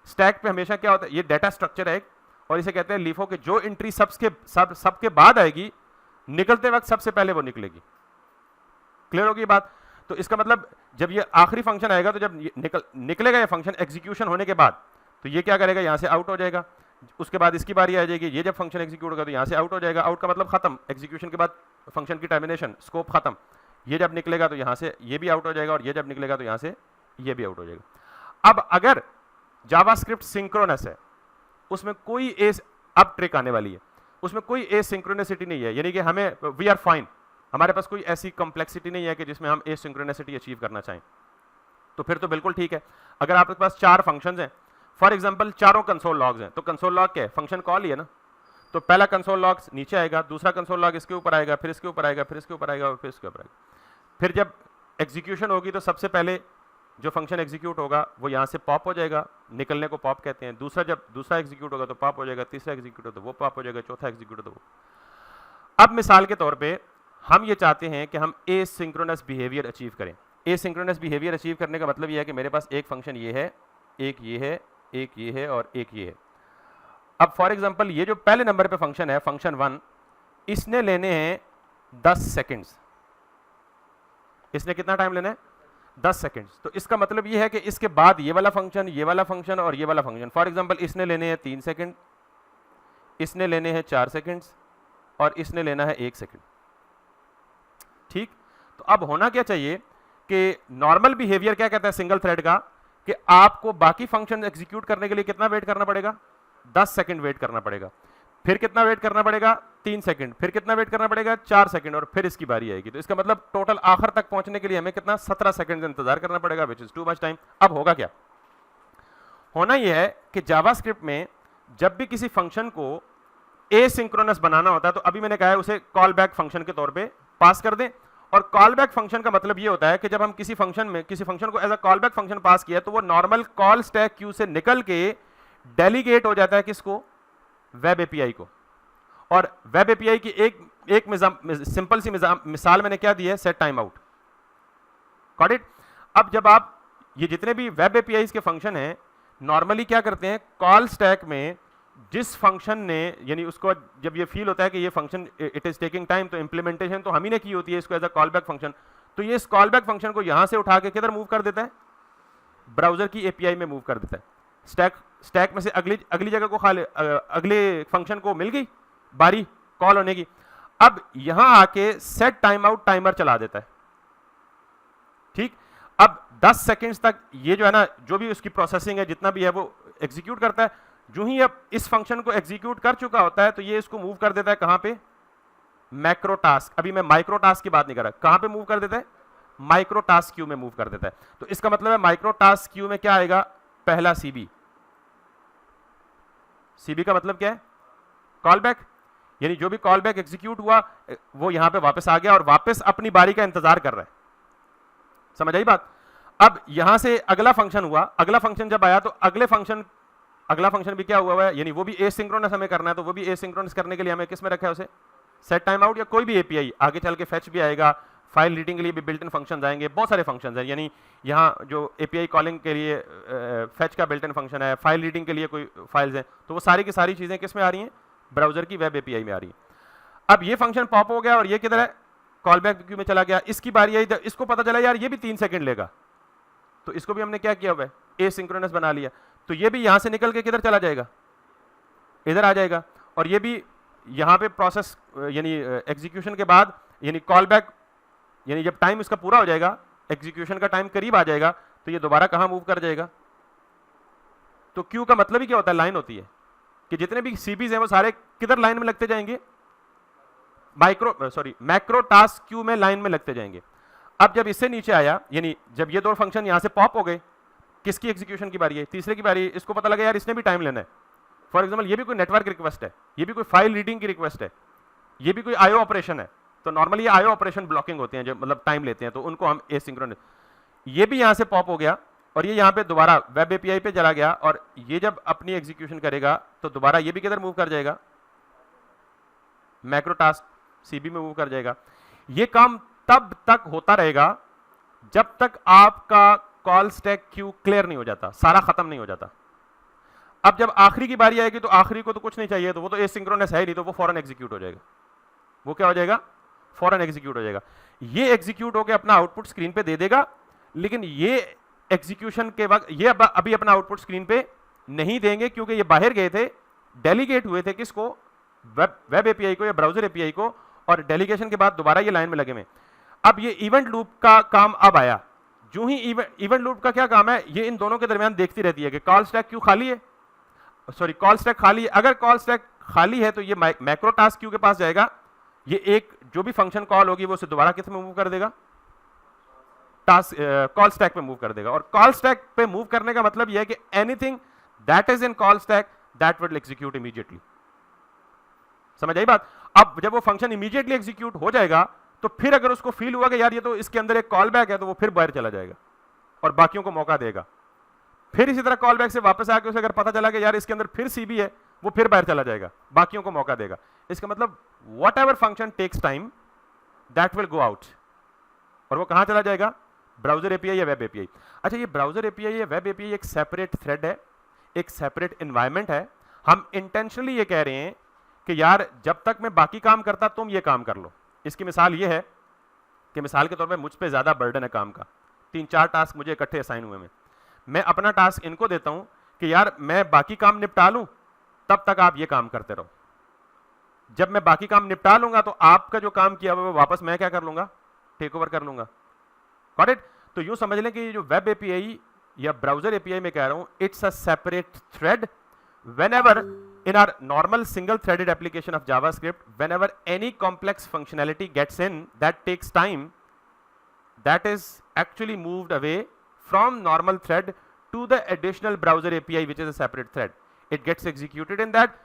स्टैक पे हमेशा क्या होता है? ये डाटा स्ट्रक्चर है और इसे कहते हैं लीफो के जो एंट्री सबके बाद आएगी, निकलते वक्त सबसे पहले वो निकलेगी। क्लियर होगी बात? तो इसका मतलब जब ये आखिरी फंक्शन आएगा तो जब निकलेगा ये फंक्शन एग्जीक्यूशन होने के बाद, तो ये क्या करेगा? यहाँ से आउट हो जाएगा। उसके बाद इसकी बारी आ जाएगी, ये जब फंक्शन एग्जीक्यूट होगा तो यहाँ से आउट हो जाएगा। आउट का मतलब खत्म, एग्जीक्यूशन के बाद फंक्शन की टर्मिनेशन, स्कोप खत्म। ये जब निकलेगा तो यहाँ से ये भी आउट हो जाएगा और ये जब निकलेगा तो यहाँ से ये भी आउट हो जाएगा। अब अगर जावास्क्रिप्ट सिंक्रोनस है, उसमें कोई अब ट्रिक आने वाली है, उसमें कोई एसिंक्रोनिसिटी नहीं है, यानी कि हमें वी आर फाइन, हमारे पास कोई ऐसी कॉम्प्लेक्सिटी नहीं है कि जिसमें हम एसिंक्रोनिसिटी अचीव करना चाहें। तो फिर तो बिल्कुल ठीक है। अगर आपके पास 4 फंक्शंस हैं, फॉर एग्जांपल चारों कंसोल लॉग्स हैं, तो कंसोल लॉग क्या है? फंक्शन कॉल ही है ना। तो पहला कंसोल लॉग नीचे आएगा, दूसरा कंसोल लॉग इसके ऊपर आएगा, फिर इसके ऊपर आएगा, फिर इसके ऊपर आएगा और फिर इसके ऊपर आएगा। फिर जब एग्जीक्यूशन होगी तो सबसे पहले जो फंक्शन एग्जीक्यूट होगा वो यहाँ से पॉप हो जाएगा, निकलने को पॉप कहते हैं। जब दूसरा एग्जीक्यूट होगा तो पॉप हो जाएगा, तीसरा एग्जीक्यूट होगा तो वो पॉप हो जाएगा, चौथा एग्जीक्यूट होगा तो वो। अब मिसाल के तौर पे हम ये चाहते हैं कि हम एसिंक्रोनस बिहेवियर अचीव करें। एसिंक्रोनस बिहेवियर अचीव करने का मतलब ये है कि मेरे पास एक फंक्शन ये है, एक ये है, एक ये है और एक ये है। अब फॉर एग्जांपल ये जो पहले नंबर पे फंक्शन है, फंक्शन 1, इसने लेने हैं 10 सेकंड्स। इसने कितना टाइम लेना है? 10 सेकंड्स। तो इसका मतलब ये है कि इसके बाद ये वाला फंक्शन, ये वाला फंक्शन और ये वाला फंक्शन, फॉर एग्जांपल इसने लेने हैं 3 सेकंड, इसने लेने हैं 4 सेकंड्स और इसने लेना है 1 सेकंड। ठीक। तो अब होना क्या चाहिए कि नॉर्मल बिहेवियर क्या कहता है सिंगल थ्रेड का, कि आपको बाकी फंक्शन एग्जीक्यूट करने के लिए कितना वेट करना पड़ेगा? 10 सेकंड वेट करना पड़ेगा। फिर कितना वेट करना पड़ेगा? 3 सेकंड। फिर कितना वेट करना पड़ेगा? 4 सेकंड। और फिर इसकी बारी आएगी। तो इसका मतलब टोटल आखिर तक पहुंचने के लिए हमें कितना? 17 सेकंड इंतजार करना पड़ेगा, which is too much time. अब होगा क्या? होना यह है कि जावास्क्रिप्ट में जब भी किसी फंक्शन को एसिंक्रोनस बनाना होता है, तो अभी मैंने कहा है उसे कॉल बैक फंक्शन के तौर पे पास कर दें और कॉल बैक फंक्शन का मतलब ये होता है कि जब हम किसी फंक्शन को as a call back function pass किया तो वो नॉर्मल कॉल स्टैक क्यू से निकल के डेलीगेट हो जाता है किसको, वेब एपीआई को। और वेब एपीआई की एक सिंपल सी मिसाल मैंने क्या दी है, set time out. Got it. अब जब आप ये जितने भी वेब एपीआई के फंक्शन हैं नॉर्मली क्या करते हैं, कॉल स्टैक में जिस फंक्शन ने, यानी उसको जब ये फील होता है कि ये function it is taking time, तो इंप्लीमेंटेशन तो हम ही ने की होती है इसको as a call back function, तो ये इस कॉल बैक फंक्शन को यहां से उठा के किधर मूव कर देता है, ब्राउजर की एपीआई में मूव कर देता है। स्टैक में से अगली जगह को अगले फंक्शन को मिल गई बारी कॉल होने की, अब यहां आके सेट टाइम आउट टाइमर चला देता है। ठीक, अब 10 सेकंड्स तक ये जो है ना, जो भी उसकी प्रोसेसिंग है जितना भी है वो एग्जीक्यूट करता है। जो ही अब इस फंक्शन को एग्जीक्यूट कर चुका होता है तो ये इसको मूव कर देता है कहां पे, मैक्रो टास्क। अभी मैं माइक्रो टास्क की बात नहीं कर रहा, कहां पे मूव कर देता है, माइक्रो टास्क क्यू में मूव कर देता है। तो इसका मतलब है माइक्रो टास्क क्यू में क्या आएगा, पहला सीबी। सीबी का मतलब क्या है, कॉल बैक, यानी जो भी कॉल बैक एग्जीक्यूट हुआ वो यहां पे वापस आ गया और वापस अपनी बारी का इंतजार कर रहा है। समझ आई बात। अब यहां से अगला फंक्शन हुआ, अगला फंक्शन जब आया तो अगला फंक्शन भी क्या हुआ है, यानी वो भी एसिंक्रोनस हमें करना है, तो वो भी एसिंक्रोनस करने के लिए हमें किस में रखा है उसे, सेट टाइम आउट या कोई भी एपीआई। आगे चल के फेच भी आएगा, फाइल रीडिंग के लिए भी बिल्ट इन फंक्शन आएंगे, बहुत सारे फंक्शन हैं। यानी यहाँ जो एपीआई कॉलिंग के लिए फेच का बिल्ट इन फंक्शन है, फाइल रीडिंग के लिए कोई फाइल्स हैं, तो वो सारी की सारी चीजें किस में आ रही हैं, ब्राउजर की वेब एपीआई में आ रही है। अब ये फंक्शन पॉप हो गया और ये किधर है, कॉल बैक क्यू में चला गया। इसकी बारी आई, इसको पता चला यार ये भी 3 सेकंड लेगा, तो इसको भी हमने क्या किया हुआ है, एसिंक्रोनस बना लिया। तो ये भी यहां से निकल के किधर चला जाएगा, इधर आ जाएगा। और ये भी यहां पे प्रोसेस यानी एग्जीक्यूशन के बाद, यानी कॉल बैक, यानी जब टाइम इसका पूरा हो जाएगा, एग्जीक्यूशन का टाइम करीब आ जाएगा, तो ये दोबारा कहां मूव कर जाएगा। तो क्यू का मतलब ही क्या होता है, लाइन होती है कि जितने भी सीबीज हैं वो सारे किधर लाइन में लगते जाएंगे, मैक्रो टास्क क्यू में लाइन में लगते जाएंगे। अब जब इससे नीचे आया, यानी जब ये दो फंक्शन यहां से पॉप हो गए, किसकी एग्जीक्यूशन की बारी है, तीसरे की बारी। इसको पता लगा यार इसने भी टाइम लेना है, फॉर एग्जांपल ये भी कोई नेटवर्क रिक्वेस्ट है, ये भी कोई फाइल रीडिंग की रिक्वेस्ट है, ये भी कोई आईओ ऑपरेशन है। तो नॉर्मली आईओ ऑपरेशन ब्लॉकिंग होते हैं जो मतलब टाइम लेते हैं, तो उनको हम एसिंक्रोनस। ये भी यहां से पॉप हो गया और ये यहां पे दोबारा वेब एपीआई पे चला गया, और ये जब अपनी एग्जीक्यूशन करेगा तो दोबारा ये भी किधर मूव कर जाएगा, मैक्रो टास्क सीबी में मूव कर जाएगा। ये काम तब तक होता रहेगा जब तक आपका कॉल स्टैक क्यू क्लियर नहीं हो जाता, सारा खत्म नहीं हो जाता। अब जब आखिरी की बारी आएगी तो आखिरी को तो कुछ नहीं चाहिए, तो वो तो एसिंक्रोनस है ही नहीं, तो वो फौरन एग्जीक्यूट हो जाएगा। वो क्या हो जाएगा, फौरन एग्जीक्यूट हो जाएगा। ये एग्जीक्यूट होकर अपना आउटपुट स्क्रीन पे दे देगा, लेकिन ये एग्जीक्यूशन के वक्त ये अभी अपना आउटपुट स्क्रीन पे नहीं देंगे, क्योंकि ये बाहर गए थे, डेलीगेट हुए थे किसको, वेब एपीआई को या ब्राउजर एपीआई को, और डेलीगेशन के बाद दोबारा ये लाइन में लगे हुए। अब ये इवेंट लूप का काम अब आया। जो ही इवेंट लूप का क्या काम है, ये इन दोनों के दरमियान देखती रहती है कि कॉल स्टैक क्यू खाली है, कॉल स्टैक खाली है। अगर कॉल स्टैक खाली है तो ये मैक्रो टास्क क्यू के पास जाएगा, ये एक जो भी फंक्शन कॉल होगी वो उसे दोबारा किस में मूव कर देगा, टास्क कॉल स्टैक पे मूव कर देगा। और कॉल स्टैक पे मूव करने का मतलब यह है कि anything that is in call stack that will execute immediately. समझ आई बात। अब जब वो फंक्शन इमीडिएटली एग्जीक्यूट हो जाएगा तो फिर अगर उसको फील हुआ कि यार ये तो इसके अंदर एक कॉल बैक है, तो वो फिर बाहर चला जाएगा और बाकियों को मौका देगा। फिर इसी तरह कॉल बैक से वापस आके उसे अगर पता चला कि यार इसके अंदर फिर सीबी है, वो फिर बाहर चला जाएगा, बाकियों को मौका देगा। इसका मतलब whatever function takes time that will go out, और वो कहां चला जाएगा, ब्राउजर एपीआई या वेब एपीआई। अच्छा, ये ब्राउजर एपीआई या वेब एपीआई एक सेपरेट थ्रेड है, एक सेपरेट एनवायरनमेंट है। हम इंटेंशनली ये कह रहे हैं कि यार जब तक मैं बाकी काम करता तुम ये काम कर लो। इसकी मिसाल ये है कि मिसाल के तौर पे मुझ पे ज्यादा बर्डन है काम का, 3-4 टास्क मुझे इकट्ठे असाइन हुए, मैं अपना टास्क इनको देता हूं कि यार मैं बाकी काम निपटा लूं, तब तक आप ये काम करते रहो। जब मैं बाकी काम निपटा लूंगा तो आपका जो काम किया हुआ वापस मैं क्या कर लूंगा, टेक ओवर कर लूंगा। Got it. तो यूं समझ लें कि ये जो वेब एपीआई या ब्राउजर एपीआई में कह रहा हूं, it's a separate thread. whenever in our normal single threaded application of JavaScript, whenever any complex functionality gets in that takes time, that is actually moved away from normal thread to the additional browser API, which is a separate thread. It gets executed in that.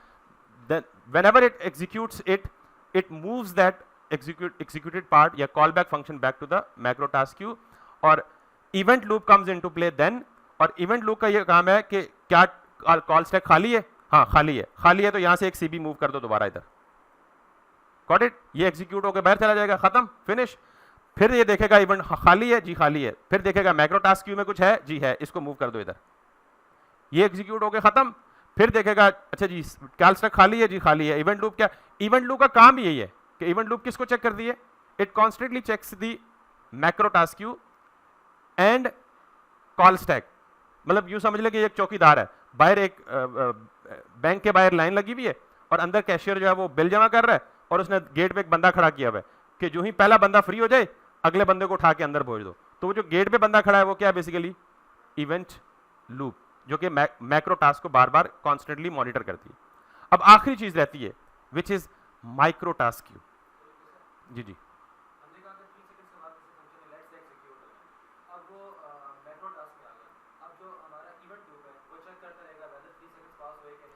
Then whenever it executes it, it moves that executed part या call back function back to the macro task queue, और event loop comes into play then, और event loop का ये काम है कि क्या call stack खाली है, हाँ खाली है तो यहाँ से एक CB मूव कर दो दोबारा इधर, गॉट इट, ये एग्जीक्यूट होकर बाहर चला जाएगा, खत्म, फिनिश। फिर ये देखेगा इवेंट खाली है जी, खाली है, फिर देखेगा मैक्रो टास्क क्यू में कुछ है जी, है, इसको मूव कर दो इधर, ये एग्जीक्यूट होकर खत्म। फिर देखेगा अच्छा जी कॉल स्टैक खाली है जी, खाली है। इवेंट लूप क्या, इवेंट लूप का काम भी यही है कि इवेंट लूप किसको चेक करती है, it constantly checks the macro task queue and call stack. मतलब यूं समझ ले कि एक चौकीदार है, बाहर एक बैंक के बाहर लाइन लगी हुई है और अंदर कैशियर जो है वो बिल जमा कर रहा है, और उसने गेट पे एक बंदा खड़ा किया हुआ है कि जो ही पहला बंदा फ्री हो जाए अगले बंदे को उठा के अंदर भेज दो। तो वो जो गेट पे बंदा खड़ा है वो क्या है, बेसिकली इवेंट लूप, जो कि मैक्रो टास्क को बार बार कॉन्स्टेंटली मॉनिटर करती है। अब आखिरी चीज रहती है which is micro task queue. जी जी,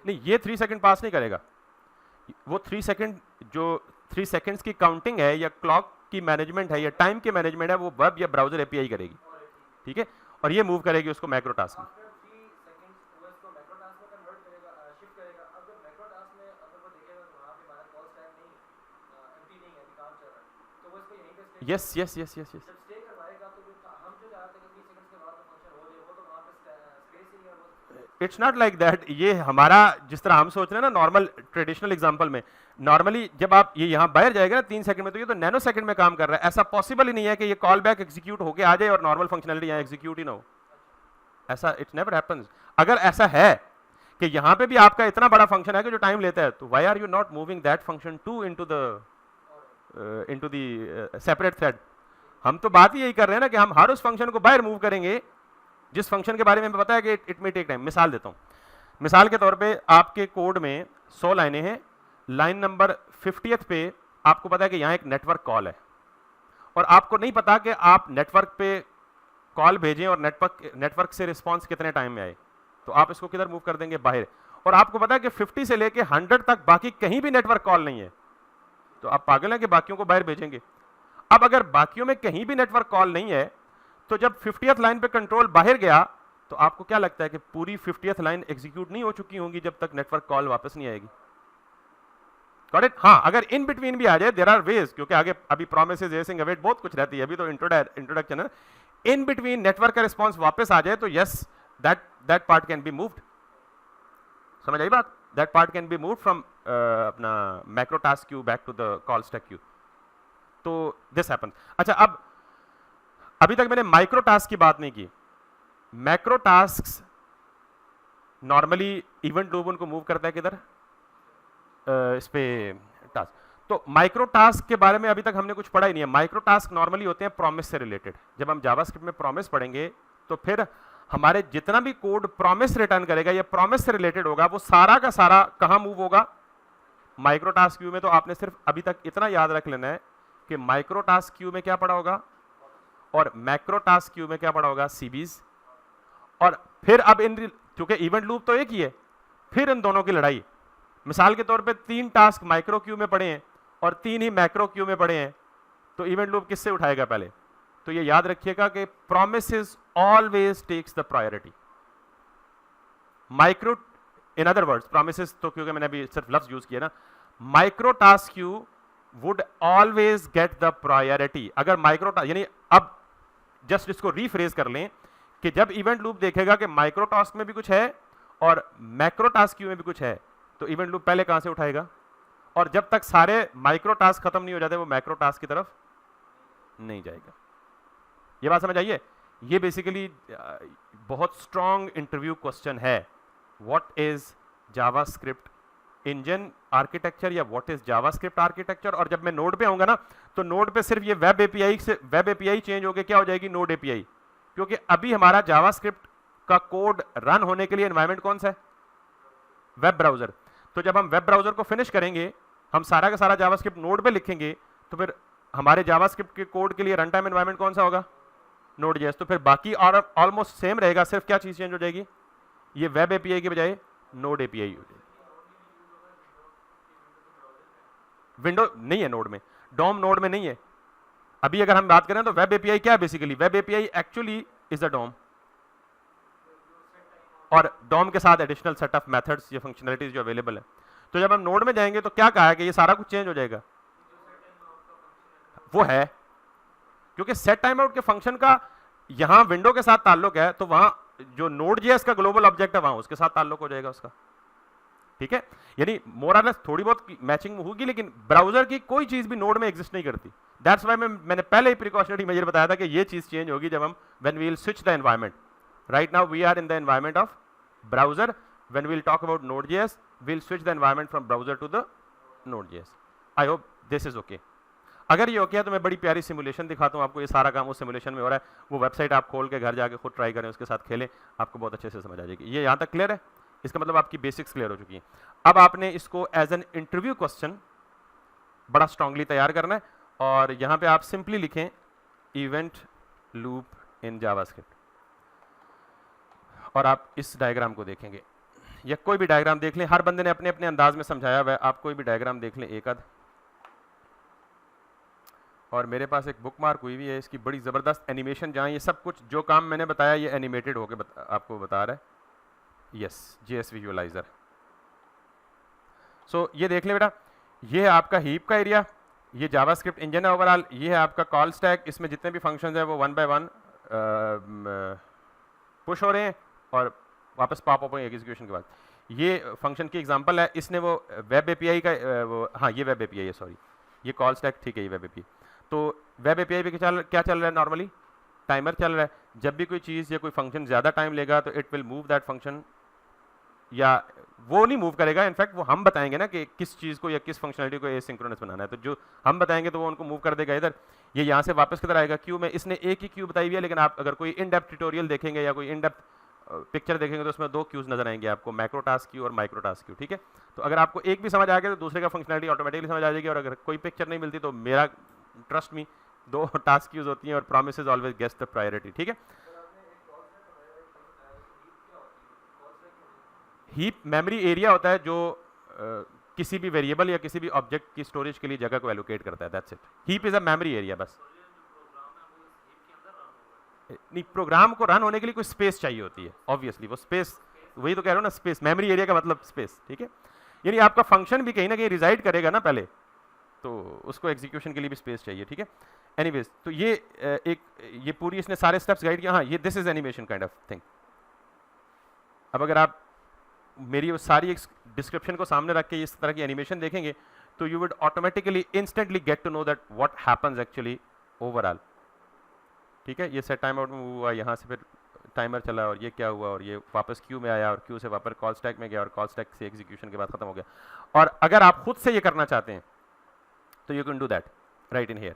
नहीं ये 3 सेकंड पास नहीं करेगा, वो 3 सेकंड जो 3 सेकंड्स की काउंटिंग है या क्लॉक की मैनेजमेंट है या टाइम की मैनेजमेंट है वो वेब या ब्राउजर एपीआई करेगी, ठीक है, और ये मूव करेगी उसको मैक्रो टास्क में। Yes yes yes yes yes, it's not like that. ये हमारा जिस तरह हम सोच रहे हैं ना नॉर्मल ट्रेडिशनल एग्जांपल में, नॉर्मली जब आप ये यहाँ बाहर जाएगा ना 3 सेकंड में, तो ये तो नैनो सेकंड में काम कर रहा है। ऐसा पॉसिबल ही नहीं है कि ये कॉल बैक एग्जीक्यूट होके आ जाए और नॉर्मल फंक्शनलिटी यहाँ एग्जीक्यूट ही ना हो, ऐसा इट नेवर हैपेंस। अगर ऐसा है कि यहाँ पे भी आपका इतना बड़ा फंक्शन है कि जो टाइम लेता है, तो why are you not moving that function to into the separate thread. हम तो बात ही यही कर रहे हैं ना कि हम हर उस फंक्शन को बाहर मूव करेंगे जिस फंक्शन के बारे में हमें पता है कि इट मे टेक टाइम। मिसाल देता हूँ, मिसाल के तौर पे आपके कोड में 100 लाइनें हैं, लाइन नंबर 50th पे आपको पता है कि यहाँ एक नेटवर्क कॉल है, और आपको नहीं पता कि आप नेटवर्क पे कॉल भेजें और नेटवर्क से रिस्पॉन्स कितने टाइम में आए, तो आप इसको किधर मूव कर देंगे, बाहर। और आपको पता है कि 50 से लेके 100 तक बाकी कहीं भी नेटवर्क कॉल नहीं है, तो आप पागल हैं कि बाकियों को बाहर भेजेंगे। अब अगर बाकियों में कहीं भी नेटवर्क कॉल नहीं है, तो जब 50th लाइन पे कंट्रोल बाहर गया, तो आपको क्या लगता है कि पूरी 50th लाइन एग्जीक्यूट नहीं हो चुकी होंगी जब तक नेटवर्क कॉल वापस नहीं आएगी, गॉट इट। हाँ, अगर इन बिटवीन भी आ जाए, देयर आर वेज, क्योंकि आगे अभी प्रोमिसेस एसिंग अवेट बहुत कुछ रहती है, अभी तो इंट्रोडक्शन है। इन बिटवीन नेटवर्क का रिस्पॉन्स वापस आ जाए तो yes, that part can be moved, समझ आई बात, that part can be moved from अपना macro task queue back to the call stack queue, तो दिस हैपेंस। अच्छा, अब अभी तक मैंने माइक्रो टास्क की बात नहीं की। Macro task normally event loop उनको मूव करता है किधर, इस पे टास्क। तो माइक्रो टास्क के बारे में अभी तक हमने कुछ पढ़ा ही नहीं है। माइक्रो टास्क नॉर्मली होते हैं प्रॉमिस से रिलेटेड। जब हम जावास्क्रिप्ट में प्रॉमिस पढ़ेंगे तो फिर हमारे जितना भी कोड प्रॉमिस रिटर्न करेगा या प्रॉमिस से रिलेटेड होगा, वो सारा का सारा कहाँ मूव होगा, माइक्रो टास्क क्यू में। तो आपने सिर्फ अभी तक इतना याद रख लेना है कि माइक्रो टास्क क्यू में क्या पड़ा होगा और मैक्रो टास्क क्यू में क्या पड़ा होगा, सीबीज। और फिर अब क्योंकि इवेंट लूप तो एक ही है, फिर इन दोनों की लड़ाई। मिसाल के तौर पे 3 टास्क माइक्रो क्यू में पड़े हैं और 3 ही मैक्रो क्यू में पड़े हैं, तो इवेंट लूप किससे उठाएगा पहले। तो ये याद रखिएगा कि promises always takes the priority. Micro, in other words, promises तो क्योंकि मैंने अभी सिर्फ लफ्ज यूज किया ना, micro task queue would always get the priority. अगर माइक्रो, यानी अब जस्ट इसको रीफ्रेज कर लें कि जब इवेंट लूप देखेगा कि माइक्रो टास्क में भी कुछ है और मैक्रो टास्क क्यू में भी कुछ है, तो इवेंट लूप पहले कहां से उठाएगा, और जब तक सारे माइक्रो टास्क खत्म नहीं हो जाते वो मैक्रो टास्क की तरफ नहीं जाएगा। ये बात समझ आइए। ये बेसिकली बहुत स्ट्रॉन्ग इंटरव्यू क्वेश्चन है, what is JavaScript engine architecture या व्हाट इज जावास्क्रिप्ट आर्किटेक्चर। और जब मैं नोड पे आऊंगा ना, तो नोड पे सिर्फ ये वेब एपीआई चेंज होके क्या हो जाएगी, नोड एपीआई। क्योंकि अभी हमारा जावास्क्रिप्ट का कोड रन होने के लिए एनवायरनमेंट कौन सा है, वेब ब्राउजर। तो जब हम वेब ब्राउजर को फिनिश करेंगे, हम सारा का सारा जावास्क्रिप्ट नोड पे लिखेंगे, तो फिर हमारे जावास्क्रिप्ट के कोड के लिए रन टाइम एनवायरनमेंट कौन सा होगा, नोड जेएस। तो फिर बाकी ऑलमोस्ट सेम रहेगा, सिर्फ क्या चीज चेंज हो जाएगी, ये वेब एपीआई के बजाय नोड एपीआई हो जाएगी। विंडो नहीं है नोड में, डॉम नोड में नहीं है। अभी अगर हम बात करें तो वेब एपीआई क्या है basically, web API actually is a DOM, और डॉम के साथ एडिशनल सेट ऑफ मेथड्स या फंक्शनलिटीज जो अवेलेबल है। तो जब हम नोड में जाएंगे तो क्या कहा है कि ये सारा कुछ चेंज हो जाएगा, वो है क्योंकि सेट टाइम आउट के फंक्शन का यहां विंडो के साथ ताल्लुक है, तो वहां जो नोड जेएस का ग्लोबल ऑब्जेक्ट है वहां उसके साथ ताल्लुक हो जाएगा उसका, ठीक है। यानी मोर और लेस थोड़ी बहुत मैचिंग होगी, लेकिन ब्राउजर की कोई चीज भी नोड में एग्जिस्ट नहीं करती। दैट्स व्हाई मैंने पहले ही प्रिकॉशनरी मेजर बताया था कि ये चीज चेंज होगी जब हम when we will switch the environment. Right now we are in the environment of browser, when we will talk about NodeJS we will switch the environment from browser to the NodeJS. I hope this is okay. अगर ये okay है तो मैं बड़ी प्यारी simulation दिखाता हूँ आपको। ये सारा काम उस सिमुलेशन में हो रहा है, वो वेबसाइट आप खोल के घर जाके खुद ट्राई करें, उसके साथ खेलें, आपको बहुत अच्छे से समझ आ जाएगी। ये यहाँ तक क्लियर है, इसका मतलब आपकी बेसिक्स क्लियर हो चुकी हैं। अब आपने इसको एज एन इंटरव्यू क्वेश्चन बड़ा स्ट्रांगली तैयार करना है, और यहाँ पे आप सिंपली लिखें इवेंट लूप इन जावास्क्रिप्ट, और आप इस डायग्राम को देखेंगे, या कोई भी डायग्राम देख लें। हर बंदे ने अपने अपने अंदाज में समझाया हुआ है, आप कोई भी डायग्राम देख लें एक आध। और मेरे पास एक बुक मार्क हुई हुई है, इसकी बड़ी ज़बरदस्त एनिमेशन, जहाँ ये सब कुछ जो काम मैंने बताया ये एनिमेटेड होकर आपको बता रहा है। Yes, JS visualiser. सो ये देख ले बेटा, ये है आपका हीप का एरिया, ये जावास्क्रिप्ट इंजन है ओवरऑल, ये है आपका कॉल स्टैक, इसमें जितने भी फंक्शंस हैं वो 1 बाय 1 पुश हो रहे हैं और वापस पॉप अप एग्जीक्यूशन के बाद। ये फंक्शन की एग्जांपल है, इसने वो वेब एपीआई का हाँ ये वेब एपीआई है, सॉरी ये कॉल स्टैक, ठीक है ये वेब एपीआई। तो वेब एपीआई पे क्या चल रहा है, नॉर्मली टाइमर चल रहा है। जब भी कोई चीज़ या कोई फंक्शन ज़्यादा टाइम लेगा तो it will move that function, या वो नहीं मूव करेगा, इनफैक्ट वो हम बताएंगे ना कि किस चीज़ को या किस फंक्शनलिटी को एसिंक्रोनस बनाना है, तो जो हम बताएंगे तो वो उनको मूव कर देगा इधर। ये यहाँ से वापस किधर आएगा, क्यू में। इसने एक ही क्यू बताई हुई है, लेकिन आप अगर कोई इन डेप्थ ट्यूटोरियल देखेंगे या कोई इन डेप्थ पिक्चर देखेंगे तो उसमें 2 क्यूज नजर आएंगे आपको, मैक्रो टास्क क्यू और माइक्रो टास्क क्यू, ठीक है। तो अगर आपको एक भी समझ आ गया तो दूसरे का फंक्शनलिटी ऑटोमेटिकली समझ आ जाएगी, और अगर कोई पिक्चर नहीं मिलती तो मेरा ट्रस्ट मी 2 टास्क क्यूज होती हैं, और promises always gets the priority, ठीक है। हीप मेमोरी एरिया होता है जो किसी भी वेरिएबल या किसी भी ऑब्जेक्ट की स्टोरेज के लिए जगह को एलोकेट करता है, that's it. Heap is a memory area बस। नहीं, प्रोग्राम को रन होने के लिए कोई स्पेस चाहिए होती है, ऑब्वियसली वो स्पेस, वही तो कह रहा हूँ ना, स्पेस, मेमोरी एरिया का मतलब स्पेस, ठीक है। यानी आपका फंक्शन भी कहीं ना कहीं रिजाइड करेगा ना पहले, तो उसको एग्जीक्यूशन के लिए भी स्पेस चाहिए, ठीक है। एनीवेज, तो ये पूरी इसने सारे स्टेप्स गाइड किया। हाँ, ये this is animation kind of thing. अब अगर आप मेरी वो सारी डिस्क्रिप्शन को सामने रख के इस तरह की एनिमेशन देखेंगे तो you would automatically instantly get to know that what happens actually overall, ठीक है। ये सेट टाइम आउट में हुआ, यहाँ से फिर टाइमर चला, और ये क्या हुआ, और ये वापस क्यू में आया, और क्यू से वापस कॉल स्टैक में गया, और कॉल स्टैक से एग्जीक्यूशन के बाद खत्म हो गया। और अगर आप खुद से ये करना चाहते हैं तो you can do that right in here.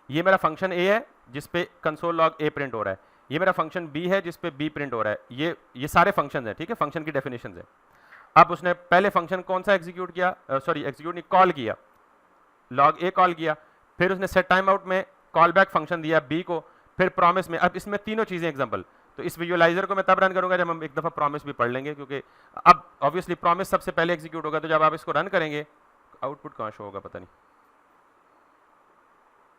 ये मेरा फंक्शन ए है जिसपे कंसोल लॉग ए प्रिंट हो रहा है, ये मेरा फंक्शन बी है जिसपे बी प्रिंट हो रहा है। ये सारे फंक्शन हैं, ठीक है, फंक्शन की डेफिनेशन है। अब उसने पहले फंक्शन कौन सा एग्जीक्यूट किया, सॉरी एग्जीक्यूट नहीं, कॉल किया, लॉग ए कॉल किया, फिर उसने सेट टाइम आउट में कॉल बैक फंक्शन दिया बी को, फिर प्रॉमिस में। अब इसमें तीनों चीजें एग्जांपल, तो इस विजुअलाइजर को मैं तब रन करूंगा जब हम एक दफा प्रॉमिस भी पढ़ लेंगे, क्योंकि अब ऑब्वियसली प्रॉमिस सबसे पहले एग्जीक्यूट होगा, तो जब आप इसको रन करेंगे आउटपुट कहां शो होगा, पता नहीं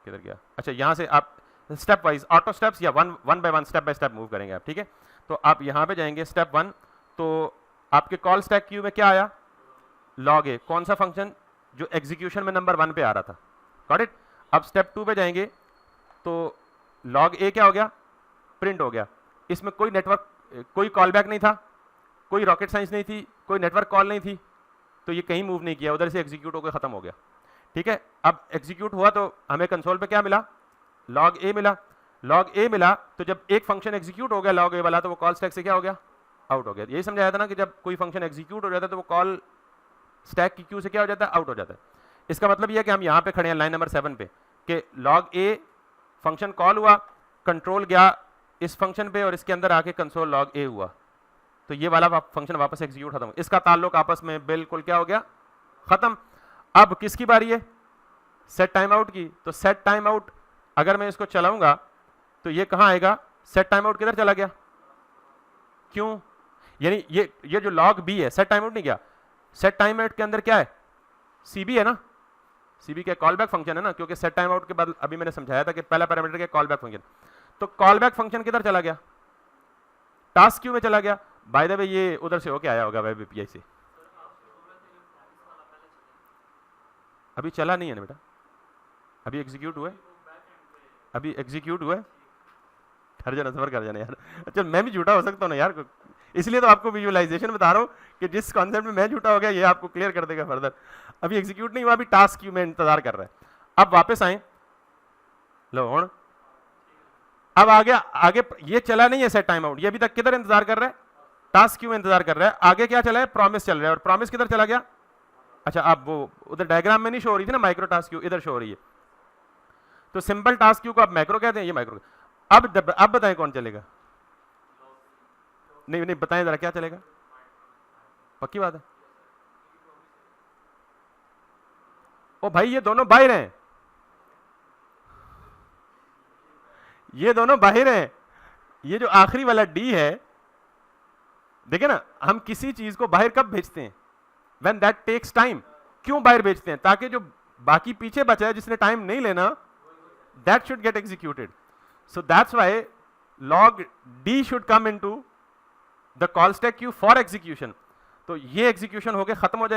किधर गया। अच्छा, यहां से आप स्टेप वाइज ऑटो स्टेप्स या one by one step by step move करेंगे आप, ठीक है। तो आप यहां पे जाएंगे स्टेप 1, तो आपके कॉल स्टैक क्यू में क्या आया, लॉग ए, कौन सा फंक्शन, जो एग्जीक्यूशन में नंबर 1 पे आ रहा था, गॉट इट। अब स्टेप 2 पे जाएंगे तो लॉग ए क्या हो गया, प्रिंट हो गया। इसमें कोई नेटवर्क, कोई कॉल बैक नहीं था, कोई रॉकेट साइंस नहीं थी, कोई नेटवर्क कॉल नहीं थी, तो ये कहीं मूव नहीं किया, उधर से एग्जीक्यूट होकर खत्म हो गया, ठीक है। अब एग्जीक्यूट हुआ तो हमें कंसोल पे क्या मिला, लॉग ए मिला। लॉग ए मिला तो जब एक फंक्शन एग्जीक्यूट हो गया लॉग ए वाला, तो वो कॉल स्टैक से क्या हो गया, आउट हो गया। यही समझाया था ना कि जब कोई फंक्शन एग्जीक्यूट हो जाता है तो वो कॉल स्टैक की क्यू से क्या हो जाता है, आउट हो जाता है। इसका मतलब यह है कि हम यहाँ पे खड़े हैं लाइन नंबर 7 पे, कि लॉग ए फंक्शन कॉल हुआ, कंट्रोल गया इस फंक्शन पे और इसके अंदर आके कंसोल लॉग ए हुआ, तो ये वाला फंक्शन वापस एग्जीक्यूट खत्म। इसका ताल्लुक आपस में बिल्कुल क्या हो गया, खत्म। अब किसकी बारी है, सेट टाइम आउट की। तो सेट टाइम आउट अगर मैं इसको चलाऊंगा तो ये कहां आएगा, सेट टाइम आउट किधर चला गया, क्यों, यानी ये जो लॉग बी है, सेट टाइम आउट नहीं गया, सेट टाइम आउट के अंदर क्या है, सीबी है ना, CB क्या कॉल बैक फंक्शन है ना, क्योंकि सेट टाइम आउट के बाद अभी मैंने समझाया था कि पहला पैरामीटर क्या कॉल बैक फंक्शन। तो कॉल बैक फंक्शन किधर चला गया, टास्क क्यू में चला गया। बाय द वे ये उधर से होके आया होगा वेब एपीआई से, अभी चला नहीं है ना बेटा, अभी एग्जीक्यूट हुआ है, अभी एग्जीक्यूट हुआ है। ठहर जाना, सफर कर जाना यार। अच्छा मैं भी झूठा हो सकता हूँ ना यार, इसलिए तो आपको विजुअलाइजेशन बता रहा हूँ कि जिस कॉन्सेप्ट में मैं झूठा हो गया ये आपको क्लियर कर देगा फर्दर। अभी एग्जीक्यूट नहीं हुआ, अभी टास्क क्यू में इंतजार कर रहा है। अब वापस आए, लो हूं अब आगे ये चला नहीं है सेट टाइम आउट, ये अभी तक किधर इंतजार कर रहा है, टास्क क्यू में इंतजार कर रहा है। आगे क्या चला है, प्रॉमिस चल रहा है, और प्रॉमिस किधर चला गया। अच्छा अब वो उधर डायग्राम में नहीं शो हो रही थी ना माइक्रो टास्क क्यू, इधर शो हो रही है। तो सिंपल टास्क क्यू को आप मैक्रो कहते हैं, ये माइक्रो। अब बताएं कौन चलेगा, नहीं बताएं जरा क्या चलेगा, पक्की बात है। ओ भाई ये दोनों बाहर हैं, ये दोनों बाहर हैं। ये जो आखिरी वाला डी है, देखे ना, हम किसी चीज को बाहर कब भेजते हैं, व्हेन दैट टेक्स टाइम। क्यों बाहर भेजते हैं, ताकि जो बाकी पीछे बचा है जिसने टाइम नहीं लेना, that should get executed. So that's why log d should come into the call stack Q for execution. तो ये एग्जीक्यूशन हो गया, खत्म हो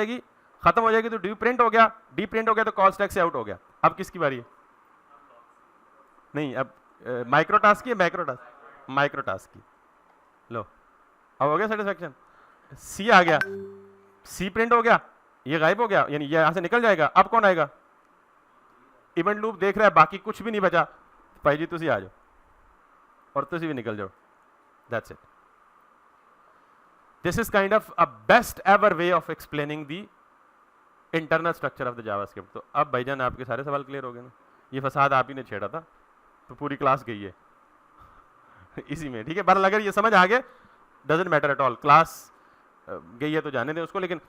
जाएगी तो डी प्रिंट हो गया, डी प्रिंट हो गया तो कॉल स्टैक से आउट हो गया। अब किसकी बारी है, नहीं अब माइक्रो टास्क की, माइक्रो टास्क की। लो अब हो गया सेटिस्फैक्शन, सी आ गया, सी प्रिंट हो गया, ये गायब हो गया, यानी ये यहां से निकल जाएगा। अब कौन आएगा, इवेंट लूप देख रहा है, बाकी कुछ भी नहीं बचा, भाई जी तुसी आ जाओ और तुसी भी निकल जाओ, that's it. This is kind of a best ever way of explaining the internal structure of the JavaScript. तो अब भाईजान आपके सारे सवाल क्लियर हो गए ना, ये फसाद आप ही ने छेड़ा था, तो पूरी क्लास गई है इसी में, ठीक है। बहरहाल अगर ये समझ आ गया, doesn't matter at all, class गई है तो जाने दें उसको। लेकिन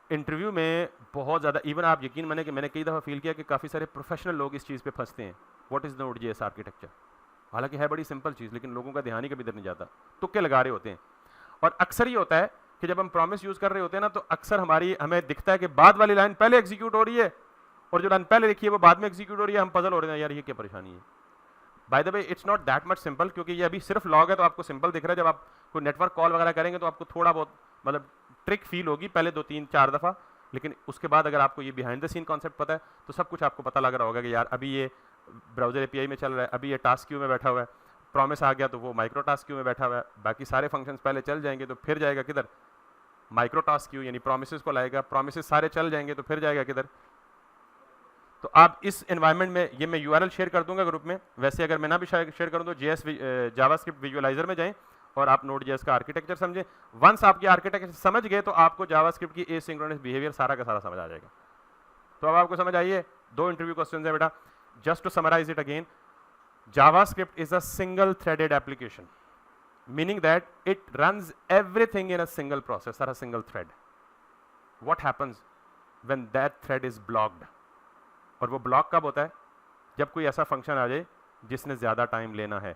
इंटरव्यू में बहुत ज़्यादा, इवन आप यकीन माने कि मैंने कई दफ़ा फील किया कि काफ़ी सारे प्रोफेशनल लोग इस चीज़ पे फंसते हैं, व्हाट इज़ Node.js आर्किटेक्चर। हालांकि है बड़ी सिंपल चीज़, लेकिन लोगों का ध्यान ही कभी इधर नहीं जाता, तुक्के लगा रहे होते हैं। और अक्सर ही होता है कि जब हम प्रॉमिस यूज़ कर रहे होते हैं ना, तो अक्सर हमें दिखता है कि बाद वाली लाइन पहले एग्जीक्यूट हो रही है और जो लाइन पहले लिखी है वो बाद में एग्जीक्यूट हो रही है। हम पजल हो रहे हैं यार, ये क्या परेशानी है। By the way it's not that much simple, क्योंकि ये अभी सिर्फ लॉग है तो आपको सिंपल दिख रहा है। जब आप कोई नेटवर्क कॉल वगैरह करेंगे तो आपको थोड़ा बहुत मतलब ट्रिक फील होगी पहले 2-3-4 दफ़ा, लेकिन उसके बाद अगर आपको ये बिहाइंड द सीन कॉन्सेप्ट पता है तो सब कुछ आपको पता लग रहा होगा कि यार अभी ये ब्राउजर एपीआई में चल रहा है, अभी ये टास्क क्यू में बैठा हुआ है, प्रॉमिस आ गया तो वो माइक्रो टास्क क्यू में बैठा हुआ है, बाकी सारे फंक्शंस पहले चल जाएंगे तो फिर जाएगा किधर, माइक्रो टास्क क्यू, यानी प्रोमिसेस को लाएगा, प्रोमिसेस सारे चल जाएंगे तो फिर जाएगा किधर। तो आप इस एनवायरनमेंट में, ये मैं यूआरएल शेयर कर दूंगा ग्रुप में, वैसे अगर मैं ना भी शेयर करूं तो जावास्क्रिप्ट विजुअलाइजर में जाएं और आप Node.js का आर्किटेक्चर समझें। वंस आप ये आर्किटेक्चर समझ गए तो आपको जावास्क्रिप्ट की एसिंक्रोनस बिहेवियर सारा का सारा समझ आ जाएगा। तो अब आपको समझ आइए, 2 इंटरव्यू क्वेश्चन है बेटा। Just to summarize it again, JavaScript is a single threaded application, meaning that it runs everything in a single process or a single thread. What happens when that thread is blocked? और वो block कब होता है, जब कोई ऐसा function आ जाए जिसने ज़्यादा टाइम लेना है।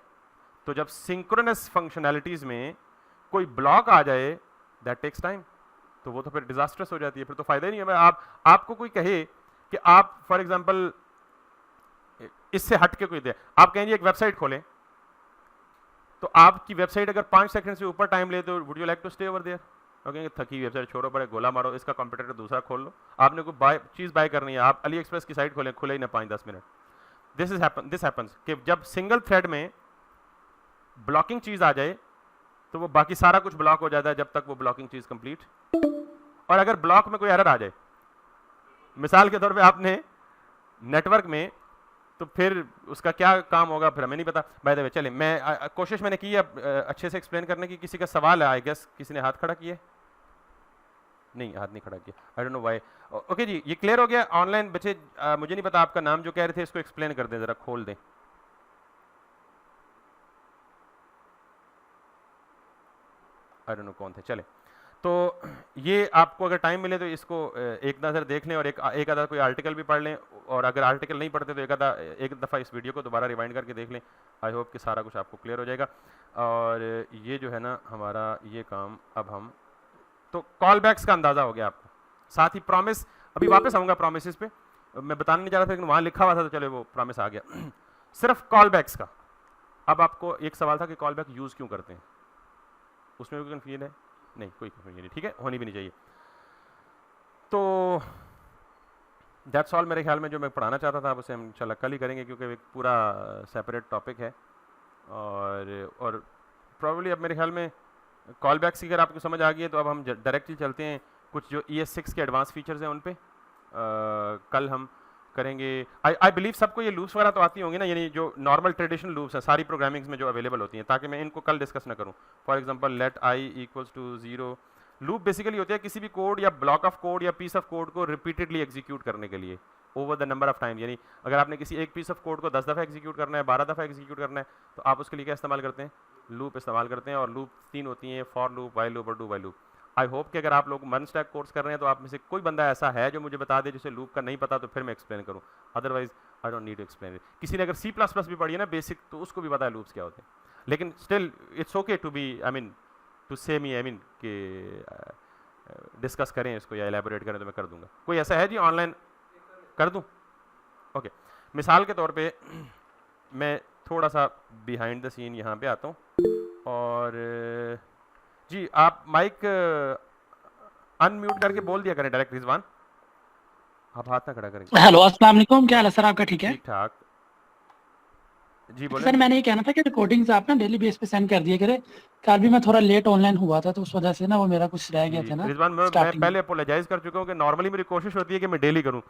तो जब सिंक्रोनस फंक्शनैलिटीज़ में कोई ब्लॉक आ जाए दैट टेक्स टाइम, तो वो तो फिर डिजास्टर्स हो जाती है, फिर तो फायदा ही नहीं है। आपको कोई कहे कि आप फॉर एग्जांपल इससे हट के कोई दे, आप कहेंगे एक वेबसाइट खोलें, तो आपकी वेबसाइट अगर 5 सेकंड से ऊपर टाइम ले तो would you like to stay over there? और कहेंगे थकी वेबसाइट छोड़ो, बड़े गोला मारो, इसका कंप्यूटर दूसरा खोल लो। आपने कोई चीज़ बाय करनी है, आप अली एक्सप्रेस की साइट खोलें, खुले ही ना 5-10 मिनट। दिस हैपन्स कि जब सिंगल थ्रेड में ब्लॉकिंग चीज़ आ जाए तो वो बाकी सारा कुछ ब्लॉक हो जाता है जब तक वो ब्लॉकिंग चीज़ कंप्लीट। और अगर ब्लॉक में कोई एरर आ जाए, मिसाल के तौर पे आपने नेटवर्क में, तो फिर उसका क्या काम होगा फिर हमें नहीं पता। बाय द वे चले, मैं कोशिश मैंने की है अच्छे से एक्सप्लेन करने की। किसी का सवाल है, आई गेस किसी ने हाथ खड़ा किया, नहीं हाथ नहीं खड़ा किया, I don't know why. Okay जी, ये क्लियर हो गया। ऑनलाइन बच्चे मुझे नहीं पता आपका नाम जो कह रहे थे, इसको एक्सप्लेन कर दें जरा, खोल दें। आई डोंट नो कौन थे, चले। तो ये आपको अगर टाइम मिले तो इसको एक नज़र देख लें और एक आधा कोई आर्टिकल भी पढ़ लें, और अगर आर्टिकल नहीं पढ़ते तो एक दफ़ा इस वीडियो को दोबारा रिवाइंड करके देख लें। आई होप कि सारा कुछ आपको क्लियर हो जाएगा। और ये जो है ना हमारा ये काम, अब हम तो कॉल बैक्स का अंदाज़ा हो गया आपको, साथ ही प्रॉमिस, अभी वापस आऊँगा प्रॉमिसेस पे। मैं बताने नहीं जा रहा था लेकिन वहाँ लिखा हुआ था तो चलो वो प्रॉमिस आ गया। सिर्फ कॉल बैक्स का। अब आपको एक सवाल था कि कॉल बैक यूज़ क्यों करते हैं, उसमें कोई कन्फ्यूजन है? नहीं, कोई कन्फ्यूजन नहीं, ठीक है, होनी भी नहीं चाहिए। तो दैट्स ऑल मेरे ख्याल में जो मैं पढ़ाना चाहता था, अब उसे हम इंशाल्लाह कल ही करेंगे क्योंकि एक पूरा सेपरेट टॉपिक है। और प्रॉब्ली अब मेरे ख्याल में कॉल बैक्स की अगर आपको समझ आ गई है तो अब हम डायरेक्टली चलते हैं कुछ जो ES6 के एडवांस फीचर्स हैं उन पे कल हम करेंगे। आई बिलीव सबको ये लूप्स वगैरह तो आती होंगी ना, यानी जो नॉर्मल ट्रेडिशनल लूप्स हैं सारी प्रोग्रामिंग्स में जो अवेलेबल होती हैं, ताकि मैं इनको कल डिस्कस ना करूँ। For example let i equals to 0। Loop basically होती है किसी भी कोड या ब्लॉक ऑफ कोड या पीस ऑफ कोड को रिपीटेडली एग्जीक्यूट करने के लिए over the number of time. यानी अगर आपने किसी एक पीस ऑफ कोड को 10 दफ़ा एग्जीक्यूट करना है, 12 दफ़ा एग्जीक्यूट करना है, तो आप उसके लिए क्या इस्तेमाल करते हैं? लूप इस्तेमाल करते हैं। और लूप 3 होती हैं, फॉर लूप, व्हाइल लूप और do while loop. I hope कि अगर आप लोग मन स्टैक कोर्स कर रहे हैं तो आप में से कोई बंदा ऐसा है जो मुझे बता दे जिसे लूप का नहीं पता, तो फिर मैं एक्सप्लेन करूँ, otherwise I don't need to explain it. किसी ने अगर C++ भी पढ़ी है ना बेसिक, तो उसको भी पता है लूप्स क्या होते हैं। लेकिन still it's okay to be to say me कि डिस्कस करें इसको या एलैबोरेट करें तो मैं कर दूंगा। कोई ऐसा है जी ऑनलाइन? कर दूं? ओके। मिसाल के तौर पे मैं थोड़ा सा बिहाइंड द सीन यहाँ पे आता हूँ और जी आप माइक अनम्यूट करके बोल दिया करें डायरेक्ट। रिजवान आप हाथ ना खड़ा करें।
हेलो, अस्सलाम वालेकुम, क्या हाल है सर आपका? ठीक है
ठीक ठाक जी, बोले
सर। मैंने ये कहना था कि रिकॉर्डिंग्स आप ना डेली बेस पे सेंड कर दिए करें। कल भी मैं थोड़ा लेट ऑनलाइन हुआ था तो उस वजह से ना वो मेरा कुछ रह गया था ना
रिजवान। मैं
स्टार्टिंग
पहले अपोलोजाइज कर चुका हूँ कि नॉर्मली मेरी कोशिश होती है कि मैं डेली करूँ,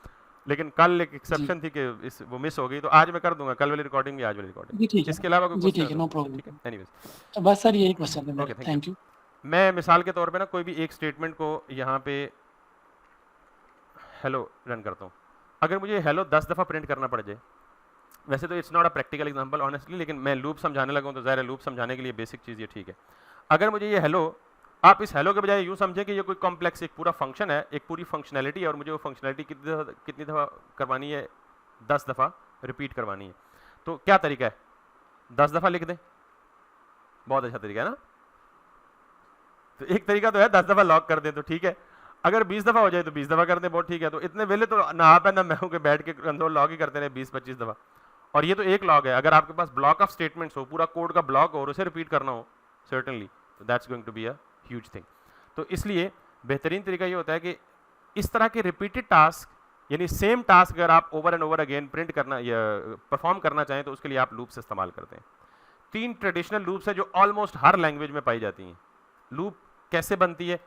लेकिन कल एक
जी
एक्सेप्शन थी कि वो मिस हो गई, तो आज मैं कर दूंगा। कल वाली रिकॉर्डिंग भी आज वाली रिकॉर्डिंग।
जी ठीक है
इसके अलावा कोई
जी,
क्वेश्चन
ठीक
है
है,
तो
नो प्रॉब्लम।
ठीक है। एनीवेज,
तो बस सर यही क्वेश्चन है
ओके,
मेरा।
Thank you.
Thank you.
मैं मिसाल के तौर पे ना कोई भी एक स्टेटमेंट को यहाँ पे हेलो रन करता हूँ। अगर मुझे हेलो 10 दफ़ा प्रिंट करना पड़ जाए, वैसे तो it's not a practical example honestly, लेकिन मैं लूप समझाने लगा हूँ तो ज़ाहिर है लूप समझाने के लिए बेसिक चीज़ ये ठीक है। अगर मुझे ये हेलो, आप इस हेलो के बजाय यूँ समझें कि ये कोई कॉम्प्लेक्स एक पूरा फंक्शन है, एक पूरी फंक्शनैलिटी है, और मुझे वो फंक्शनैलिटी कितनी दफ़ा करवानी है? 10 दफ़ा रिपीट करवानी है। तो क्या तरीका है? 10 दफ़ा लिख दें, बहुत अच्छा तरीका है ना। तो एक तरीका तो है 10 दफ़ा लॉक कर दें तो ठीक है। अगर 20 दफ़ा हो जाए तो 20 दफ़ा कर दें, बहुत ठीक है। तो इतने वेले तो ना आप है ना मैं हूँ कि बैठ के कंसोल लॉग ही करते रहे 20-25 दफ़ा। और ये तो एक लॉग है। अगर आपके पास ब्लॉक ऑफ स्टेटमेंट्स हो, पूरा कोड का ब्लॉक हो और उसे रिपीट करना हो सर्टेनली, तो that's going to be a huge thing. तो इसलिए बेहतरीन तरीका ये होता है कि इस तरह के रिपीटेड टास्क, यानी सेम टास्क अगर आप over and over again print करना या परफॉर्म करना चाहें तो उसके लिए आप लूप्स इस्तेमाल करते हैं। 3 ट्रेडिशनल लूप्स है जो ऑलमोस्ट हर लैंग्वेज में पाई जाती हैं। लूप कैसे बनती है?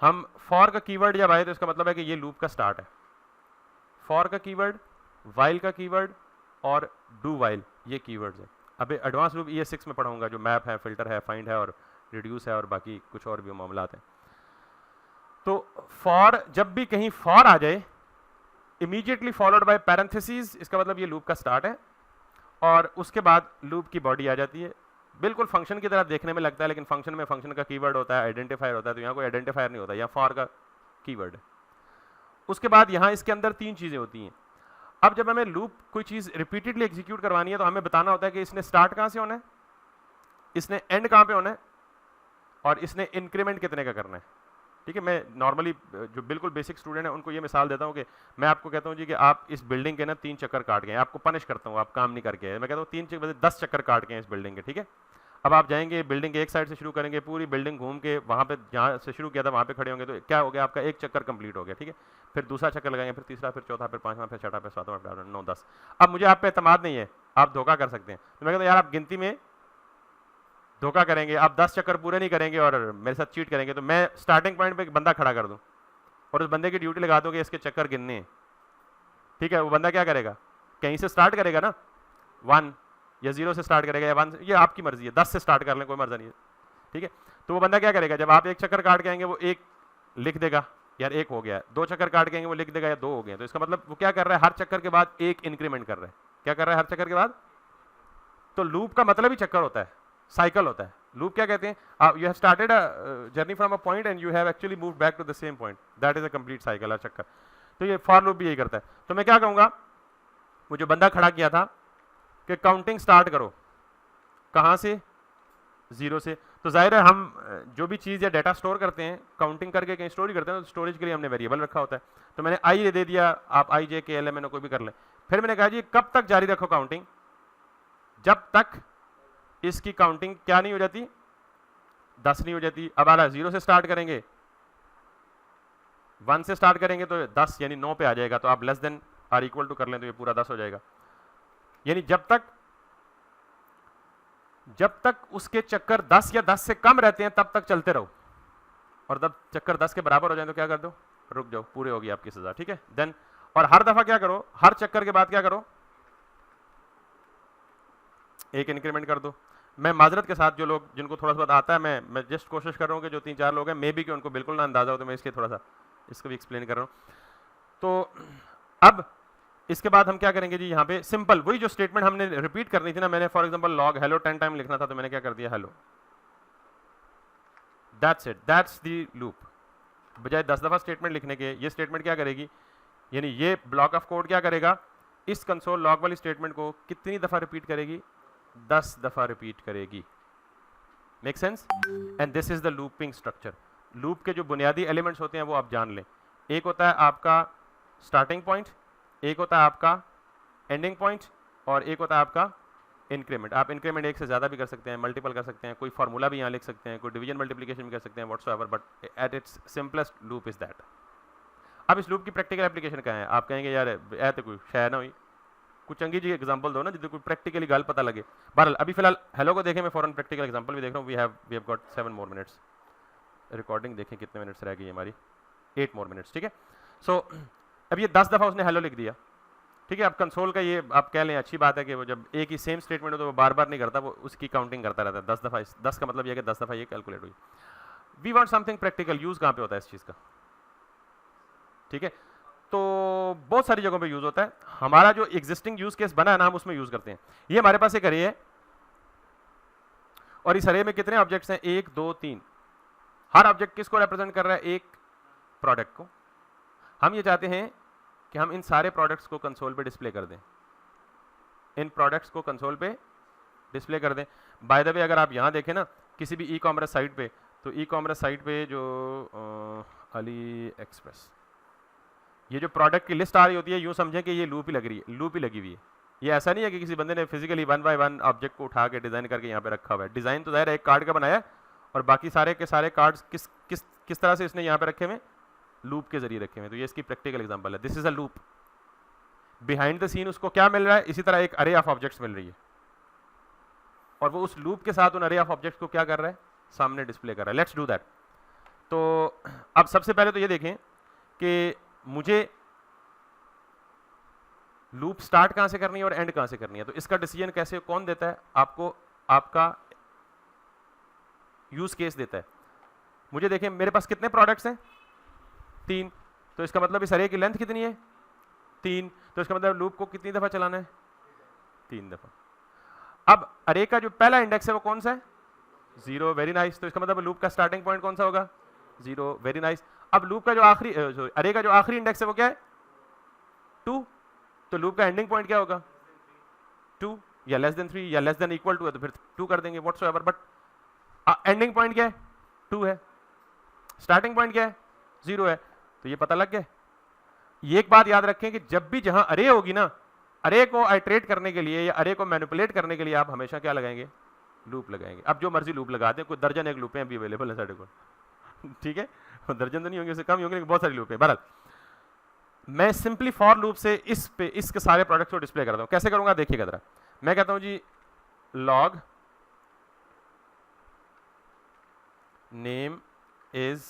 हम फॉर का कीवर्ड जब आए तो इसका मतलब है कि ये लूप का स्टार्ट है। फॉर का कीवर्ड, वाइल का कीवर्ड और डू वाइल, ये कीवर्ड्स हैं। अब एडवांस लूप ES6 में पढ़ाऊंगा, जो मैप है, फिल्टर है, फाइंड है और रिड्यूस है और बाकी कुछ और भी मामलात हैं। तो फॉर, जब भी कहीं फॉर आ जाए इमीडिएटली फॉलोड बाय पैरेंथेसिस, इसका मतलब ये लूप का स्टार्ट है। और उसके बाद लूप की बॉडी आ जाती है। बिल्कुल फंक्शन की तरह देखने में लगता है, लेकिन फंक्शन में फंक्शन का कीवर्ड होता है, आइडेंटिफायर होता है। तो यहाँ कोई आइडेंटिफायर नहीं होता, यहाँ फॉर का कीवर्ड है। उसके बाद यहाँ इसके अंदर 3 चीज़ें होती हैं। अब जब हमें लूप कोई चीज़ रिपीटेडली एग्जीक्यूट करवानी है तो हमें बताना होता है कि इसने स्टार्ट कहाँ से होना है, इसने एंड कहाँ पे होना है और इसने इंक्रीमेंट कितने का करना है। ठीक है, मैं नॉर्मली जो बिल्कुल बेसिक स्टूडेंट है उनको ये मिसाल देता हूँ कि मैं आपको कहता हूँ जी कि आप इस बिल्डिंग के ना 3 चक्कर काट गए, आपको पनिश करता हूँ, आप काम नहीं करके आए। मैं कहता हूँ 10 चक्कर काट गए इस बिल्डिंग के। ठीक है, अब आप जाएंगे बिल्डिंग के एक साइड से शुरू करेंगे, पूरी बिल्डिंग घूम के वहाँ पे जहाँ से शुरू किया था वहाँ पे खड़े होंगे, तो क्या हो गया? आपका एक चक्कर कंप्लीट हो गया। ठीक है, फिर दूसरा चक्कर लगाएंगे, फिर तीसरा, फिर चौथा, फिर पाँचवां, फिर छठा, फिर सातवां, फिर 9, 10। अब मुझे आप पे एतमाद नहीं है, आप धोखा कर सकते हैं। तो मैं कहता हूँ यार आप गिनती में धोखा करेंगे, आप 10 चक्कर पूरे नहीं करेंगे और मेरे साथ चीट करेंगे, तो मैं स्टार्टिंग पॉइंट पे एक बंदा खड़ा कर दूं और उस बंदे की ड्यूटी लगा दूं कि इसके चक्कर गिनने हैं। ठीक है, वो बंदा क्या करेगा? कहीं से स्टार्ट करेगा ना, 1 या 0 से स्टार्ट करेगा या 1, ये आपकी मर्जी है, 10 से स्टार्ट कर लें, कोई मर्जी नहीं है। ठीक है, तो वो बंदा क्या करेगा? जब आप एक चक्कर काट के आएंगे वो 1 लिख देगा, यार 1 हो गया। 2 चक्कर काट के आएंगे वो लिख देगा, यार 2 हो गए। तो इसका मतलब वो क्या कर रहा है? हर चक्कर के बाद 1 इंक्रीमेंट कर रहा है। क्या कर रहा है हर चक्कर के बाद? तो लूप का मतलब ही चक्कर होता है, साइकिल होता है। लूप क्या कहते हैं? You have started a journey from a point and you have actually move back to the same point, that is a complete cycle, a चक्कर। तो ये फॉर लूप भी यही करता है। तो मैं क्या कहूँगा, वो जो बंदा खड़ा किया था कि काउंटिंग स्टार्ट करो, कहाँ से? 0 से। तो जाहिर है हम जो भी चीज़ या डाटा स्टोर करते हैं काउंटिंग करके कहीं स्टोर ही करते हैं, तो स्टोरेज के लिए हमने वेरिएबल रखा होता है। तो मैंने आई दे दिया, आप आई जे के एल एम एन कोई भी कर लें। फिर मैंने कहा जी कब तक जारी रखो काउंटिंग, जब तक इसकी काउंटिंग क्या नहीं हो जाती, 10 नहीं हो जाती। अब आला 0 से स्टार्ट करेंगे, 1 से स्टार्ट करेंगे तो 10 यानी 9 पे आ जाएगा, तो आप less than or equal to कर लें तो ये पूरा 10 हो जाएगा। यानी जब तक उसके चक्कर 10 या 10 से कम रहते हैं तब तक चलते रहो, और जब चक्कर 10 के बराबर हो जाए तो क्या कर दो, रुक जाओ, पूरे होगी आपकी सजा, ठीक है। देन और हर दफा क्या करो, हर चक्कर के बाद क्या करो, एक इंक्रीमेंट कर दो। मैं माजरत के साथ जो लोग जिनको थोड़ा सा आता है, मैं जस्ट कोशिश कर रहा हूँ कि जो 3-4 लोग हैं मे बी कि उनको बिल्कुल ना अंदाजा हो, तो मैं इसके थोड़ा सा इसको भी एक्सप्लेन कर रहा हूँ। तो अब इसके बाद हम क्या करेंगे जी, यहाँ पे सिंपल वही जो स्टेटमेंट हमने रिपीट करनी थी ना, मैंने for example log hello 10 time लिखना था, तो मैंने क्या कर दिया hello, that's it, that's the loop. बजाय 10 दफा स्टेटमेंट लिखने के ये स्टेटमेंट क्या करेगी, यानी ये ब्लॉक ऑफ कोड क्या करेगा, इस कंसोल लॉग वाली स्टेटमेंट को कितनी दफा रिपीट करेगी, 10 दफा रिपीट करेगी। Make sense? And this is the looping structure. Loop के जो बुनियादी एलिमेंट्स होते हैं वो आप जान लें। एक होता है आपका स्टार्टिंग पॉइंट, एक होता है आपका एंडिंग पॉइंट, और एक होता है आपका इंक्रीमेंट। आप इंक्रीमेंट एक से ज़्यादा भी कर सकते हैं, मल्टीपल कर सकते हैं, कोई फार्मूला भी यहाँ लिख सकते हैं, कोई डिवीजन मल्टीप्लिकेशन भी कर सकते हैं, whatsoever, but at its simplest loop is that. अब इस लूप की प्रैक्टिकल एप्लीकेशन क्या है, आप कहेंगे यार ऐ तो कोई शायद ना हुई, कुछ चंगी जी एग्जांपल दो ना जिससे कोई प्रैक्टिकली गल पता लगे। बहरहाल अभी फिलहाल हेलो को देखें, मैं फॉरन प्रैक्टिकल एग्जांपल भी देख रहा हूँ। We have got 7 more minutes. Recording देखें कितने मिनट्स रह गई हमारी, 8 मोर मिनट्स, ठीक है। सो अब ये 10 दफ़ा उसने हेलो लिख दिया, ठीक है। अब कंसोल का ये आप कह लें अच्छी बात है कि वो जब एक ही सेम स्टेटमेंट हो तो वो बार बार नहीं करता, वो उसकी काउंटिंग करता रहता है 10 दफ़ा। 10 का मतलब ये कि 10 दफ़ा ये कैलकुलेट हुई। We want something practical, use कहाँ पे होता है इस चीज़ का, ठीक है। तो बहुत सारी जगहों पे यूज़ होता है। हमारा जो एग्जिस्टिंग यूज़ केस बना है ना, हम उसमें यूज़ करते हैं। ये हमारे पास एक अरे है, और इस अरे में कितने ऑब्जेक्ट्स हैं, 1 2 3। हर ऑब्जेक्ट किसको रिप्रेजेंट कर रहा है, एक प्रोडक्ट को। हम ये चाहते हैं कि हम इन सारे प्रोडक्ट्स को कंसोल पे डिस्प्ले कर दें, इन प्रोडक्ट्स को कंसोल पे डिस्प्ले कर दें। बाय द वे अगर आप यहाँ देखें ना किसी भी ई कॉमर्स साइट पे, तो ई कॉमर्स साइट पे जो अली एक्सप्रेस, ये जो प्रोडक्ट की लिस्ट आ रही होती है, यूँ समझें कि ये लूप ही लग रही है, लूप ही लगी हुई है। ये ऐसा नहीं है कि किसी बंदे ने फिजिकली 1 बाय 1 ऑब्जेक्ट को उठा के डिज़ाइन करके यहाँ पे रखा हुआ है। डिज़ाइन तो ज़ाहिर है एक कार्ड का बनाया है, और बाकी सारे के सारे कार्ड्स किस तरह से इसने यहाँ पे रखे हुए, लूप के जरिए रखे हुए। तो ये इसकी प्रैक्टिकल एग्जांपल है। This is a loop. Behind the scene उसको क्या मिल रहा है, इसी तरह एक अरे ऑफ ऑब्जेक्ट्स मिल रही है, और वो उस लूप के साथ उन अरे ऑफ ऑब्जेक्ट्स को क्या कर रहा है, सामने डिस्प्ले कर रहा है। Let's do that. तो अब सबसे पहले तो ये देखें कि मुझे लूप स्टार्ट कहां से करनी है और एंड कहां से करनी है। तो इसका डिसीजन कैसे कौन देता है आपको, आपका यूज केस देता है। मुझे देखें मेरे पास कितने प्रोडक्ट्स हैं, 3। तो इसका मतलब इस अरे की लेंथ कितनी है, 3। तो इसका मतलब लूप को कितनी दफा चलाना है, 3 दफा। अब अरे का जो पहला इंडेक्स है वो कौन सा है, 0। Very nice. तो इसका मतलब लूप का स्टार्टिंग पॉइंट कौन सा होगा, 0। Very nice. अब लूप का जो आखिरी अरे का जो आखिरी इंडेक्स है वो क्या है, 2। तो लूप का एंडिंग पॉइंट क्या होगा, 2 या लेस देन 3 या लेस देन इक्वल टू है तो फिर 2 कर देंगे व्हाटसोएवर। बट एंडिंग पॉइंट क्या है, 2 है। स्टार्टिंग पॉइंट क्या है, 0 है। तो ये पता लग गया। ये एक बात याद रखें कि जब भी जहां अरे होगी ना, अरे को आइट्रेट करने के लिए या अरे को मैनिपुलेट करने के लिए आप हमेशा क्या लगाएंगे, लूप लगाएंगे। अब जो मर्जी लूप लगा दें, कोई दर्जन एक लूपें अभी अवेलेबल है साढ़े को, ठीक है। दर्जन तो नहीं होंगे, उससे कम होंगे, लेकिन बहुत सारी लूप है। बहरहाल मैं सिंपली फॉर लूप से इसके सारे प्रोडक्ट्स को डिस्प्ले करता हूं। कैसे करूंगा देखिएगा जरा। मैं कहता हूं जी लॉग नेम इज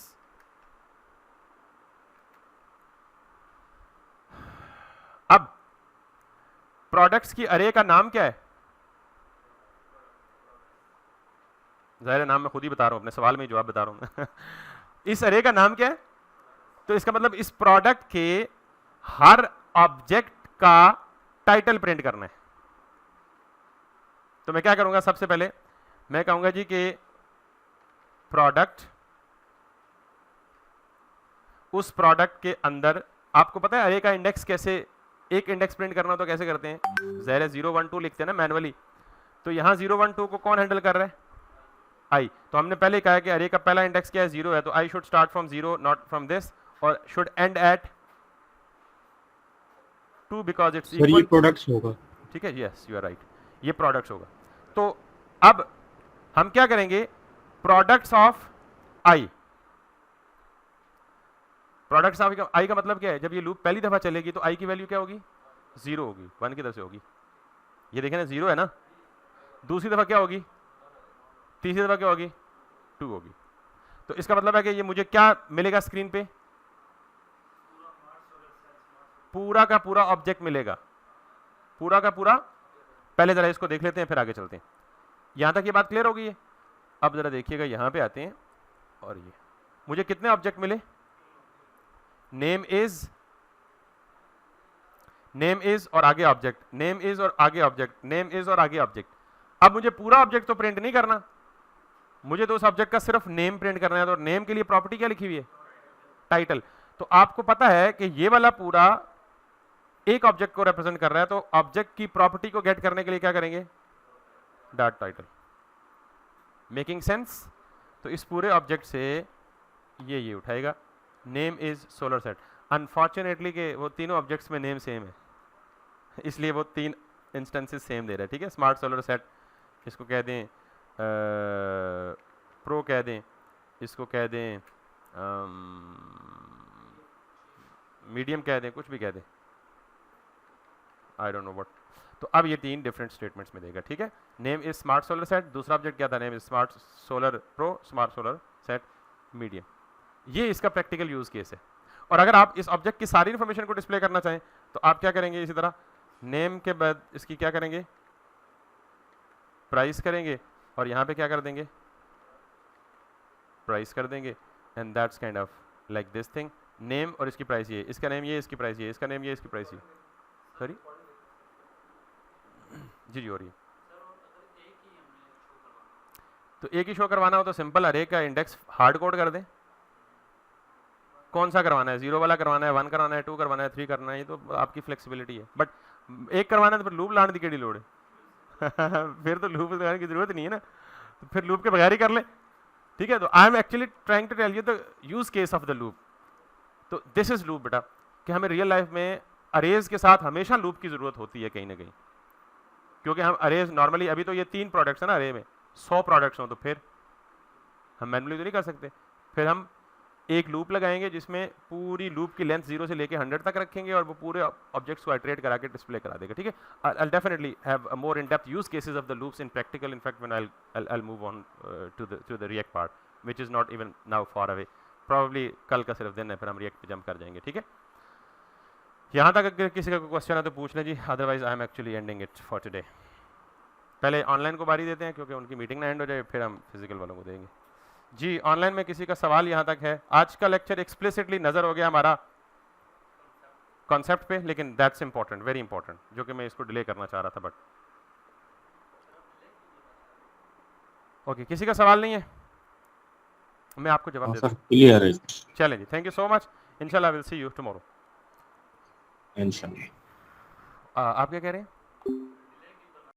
अब प्रोडक्ट्स की अरे का नाम क्या है, जाहिर नाम मैं खुद ही बता रहा हूं, अपने सवाल में जवाब बता रहा हूं। इस अरे का नाम क्या है, तो इसका मतलब इस प्रोडक्ट के हर ऑब्जेक्ट का टाइटल प्रिंट करना है। तो मैं क्या करूंगा, सबसे पहले मैं कहूंगा जी कि प्रोडक्ट, उस प्रोडक्ट के अंदर आपको पता है अरे का इंडेक्स कैसे, एक इंडेक्स प्रिंट करना हो तो कैसे करते हैं, ज़ाहिर है 0 1 2 लिखते हैं ना मैनुअली। तो यहां 0 1 2 को कौन हैंडल कर रहा है, आई, तो हमने पहले कहा है कि अरे का पहला इंडेक्स क्या है, 0 है, तो I should start from 0 not from this, और should end at 2 because it's
sir ये
इक्वल।
प्रोडक्ट्स होगा।
ठीक है, यस यू आर राइट, ये प्रोडक्ट्स होगा। तो अब हम क्या करेंगे, products of i, products of i का मतलब क्या है, जब ये लूप पहली दफा चलेगी तो आई की वैल्यू क्या होगी, 0 होगी, 1 की तरफ से होगी, ये देखें ना 0 है ना, दूसरी दफा क्या होगी, तीसरी दफा क्या होगी, 2 होगी। तो इसका मतलब है कि ये मुझे क्या मिलेगा स्क्रीन पे, पूरा का पूरा ऑब्जेक्ट मिलेगा, पूरा का पूरा। पहले जरा इसको देख लेते हैं फिर आगे चलते हैं। यहां तक ये बात क्लियर हो गई है। अब जरा देखिएगा यहां पे आते हैं, और ये मुझे कितने ऑब्जेक्ट मिले, नेम इज और आगे ऑब्जेक्ट, नेम इज और आगे ऑब्जेक्ट, नेम इज और आगे ऑब्जेक्ट। अब मुझे पूरा ऑब्जेक्ट तो प्रिंट नहीं करना, मुझे तो उस ऑब्जेक्ट का सिर्फ नेम प्रिंट करना है। तो नेम के लिए प्रॉपर्टी क्या लिखी हुई है, टाइटल। तो आपको पता है कि ये वाला पूरा एक ऑब्जेक्ट को रिप्रेजेंट कर रहा है, तो ऑब्जेक्ट की प्रॉपर्टी को गेट करने के लिए क्या करेंगे, डॉट टाइटल। Making sense. तो इस पूरे ऑब्जेक्ट से ये उठाएगा, name is solar set. Unfortunately के वो तीनों ऑब्जेक्ट्स में नेम सेम है, इसलिए वो 3 इंस्टेंसेस सेम दे रहे हैं। ठीक है, स्मार्ट सोलर सेट, इसको कह दें प्रो कह दें, इसको कह दें मीडियम कह दें, कुछ भी कह दें, आई डोंट नो व्हाट। तो अब ये 3 डिफरेंट स्टेटमेंट्स में देगा। ठीक है, name is smart solar set, दूसरा ऑब्जेक्ट क्या था, name is smart solar pro, smart solar set medium. ये इसका प्रैक्टिकल यूज केस है। और अगर आप इस ऑब्जेक्ट की सारी इन्फॉर्मेशन को डिस्प्ले करना चाहें तो आप क्या करेंगे, इसी तरह नेम के बाद इसकी क्या करेंगे, प्राइस करेंगे, और यहाँ पे क्या कर देंगे, प्राइस कर देंगे, and that's kind of like this thing. Name और इसकी प्राइस ये, इसका नेम ये, इसकी प्राइस ये, इसका नेम ये, इसकी प्राइस ये। सॉरी जी हो रही है। तो एक ही शो करवाना हो तो सिंपल अरे का इंडेक्स हार्ड कोड कर दें। कौन सा करवाना है, 0 वाला करवाना है, 1 करवाना है, 2 करवाना है, 3 करना है, ये तो आपकी फ्लेक्सिबिलिटी है। बट एक करवाना है तो फिर लूप लाने की लोड़ है फिर तो लूप लगाने की जरूरत नहीं है ना, तो फिर लूप के बगैर ही कर ले। ठीक है, तो I am actually trying to tell you the use case of the loop. तो दिस इज लूप बेटा, कि हमें रियल लाइफ में अरेज के साथ हमेशा लूप की जरूरत होती है कहीं ना कहीं, क्योंकि हम अरेज नॉर्मली, अभी तो ये 3 प्रोडक्ट्स है ना अरे में, 100 प्रोडक्ट्स हों तो फिर हम मैनुअली तो नहीं कर सकते। फिर हम एक लूप लगाएंगे जिसमें पूरी लूप की लेंथ 0 से लेके 100 तक रखेंगे, और वो पूरे ऑब्जेक्ट्स को इटरेट करा के डिस्प्ले करा देगा। ठीक है, I'll definitely have a more in-depth use cases of the loops in practical. In fact, when I'll move on to the React part, which is not even now far away. Probably कल का सिर्फ दिन है, फिर हम React पे jump कर जाएंगे। ठीक है, यहाँ तक अगर किसी का कोई क्वेश्चन है तो पूछ लें जी, otherwise I am actually ending it for today. पहले ऑनलाइन को बारी देते हैं क्योंकि उनकी मीटिंग ना एंड हो जाए, फिर हम फिजिकल वालों को देंगे। जी, ऑनलाइन में किसी का सवाल यहाँ तक है? आज का लेक्चर एक्सप्लिसिटली नजर हो गया हमारा कॉन्सेप्ट पे, लेकिन दैट्स इंपॉर्टेंट, वेरी इंपॉर्टेंट, जो कि मैं इसको डिले करना चाह रहा था। बट ओके, किसी का सवाल नहीं है, मैं आपको जवाब देता हूँ।
क्लियर है।
चलें जी, थैंक यू सो मच, इंशाल्लाह विल सी यू टुमारो।
इंशाल्लाह।
आप क्या कह रहे हैं?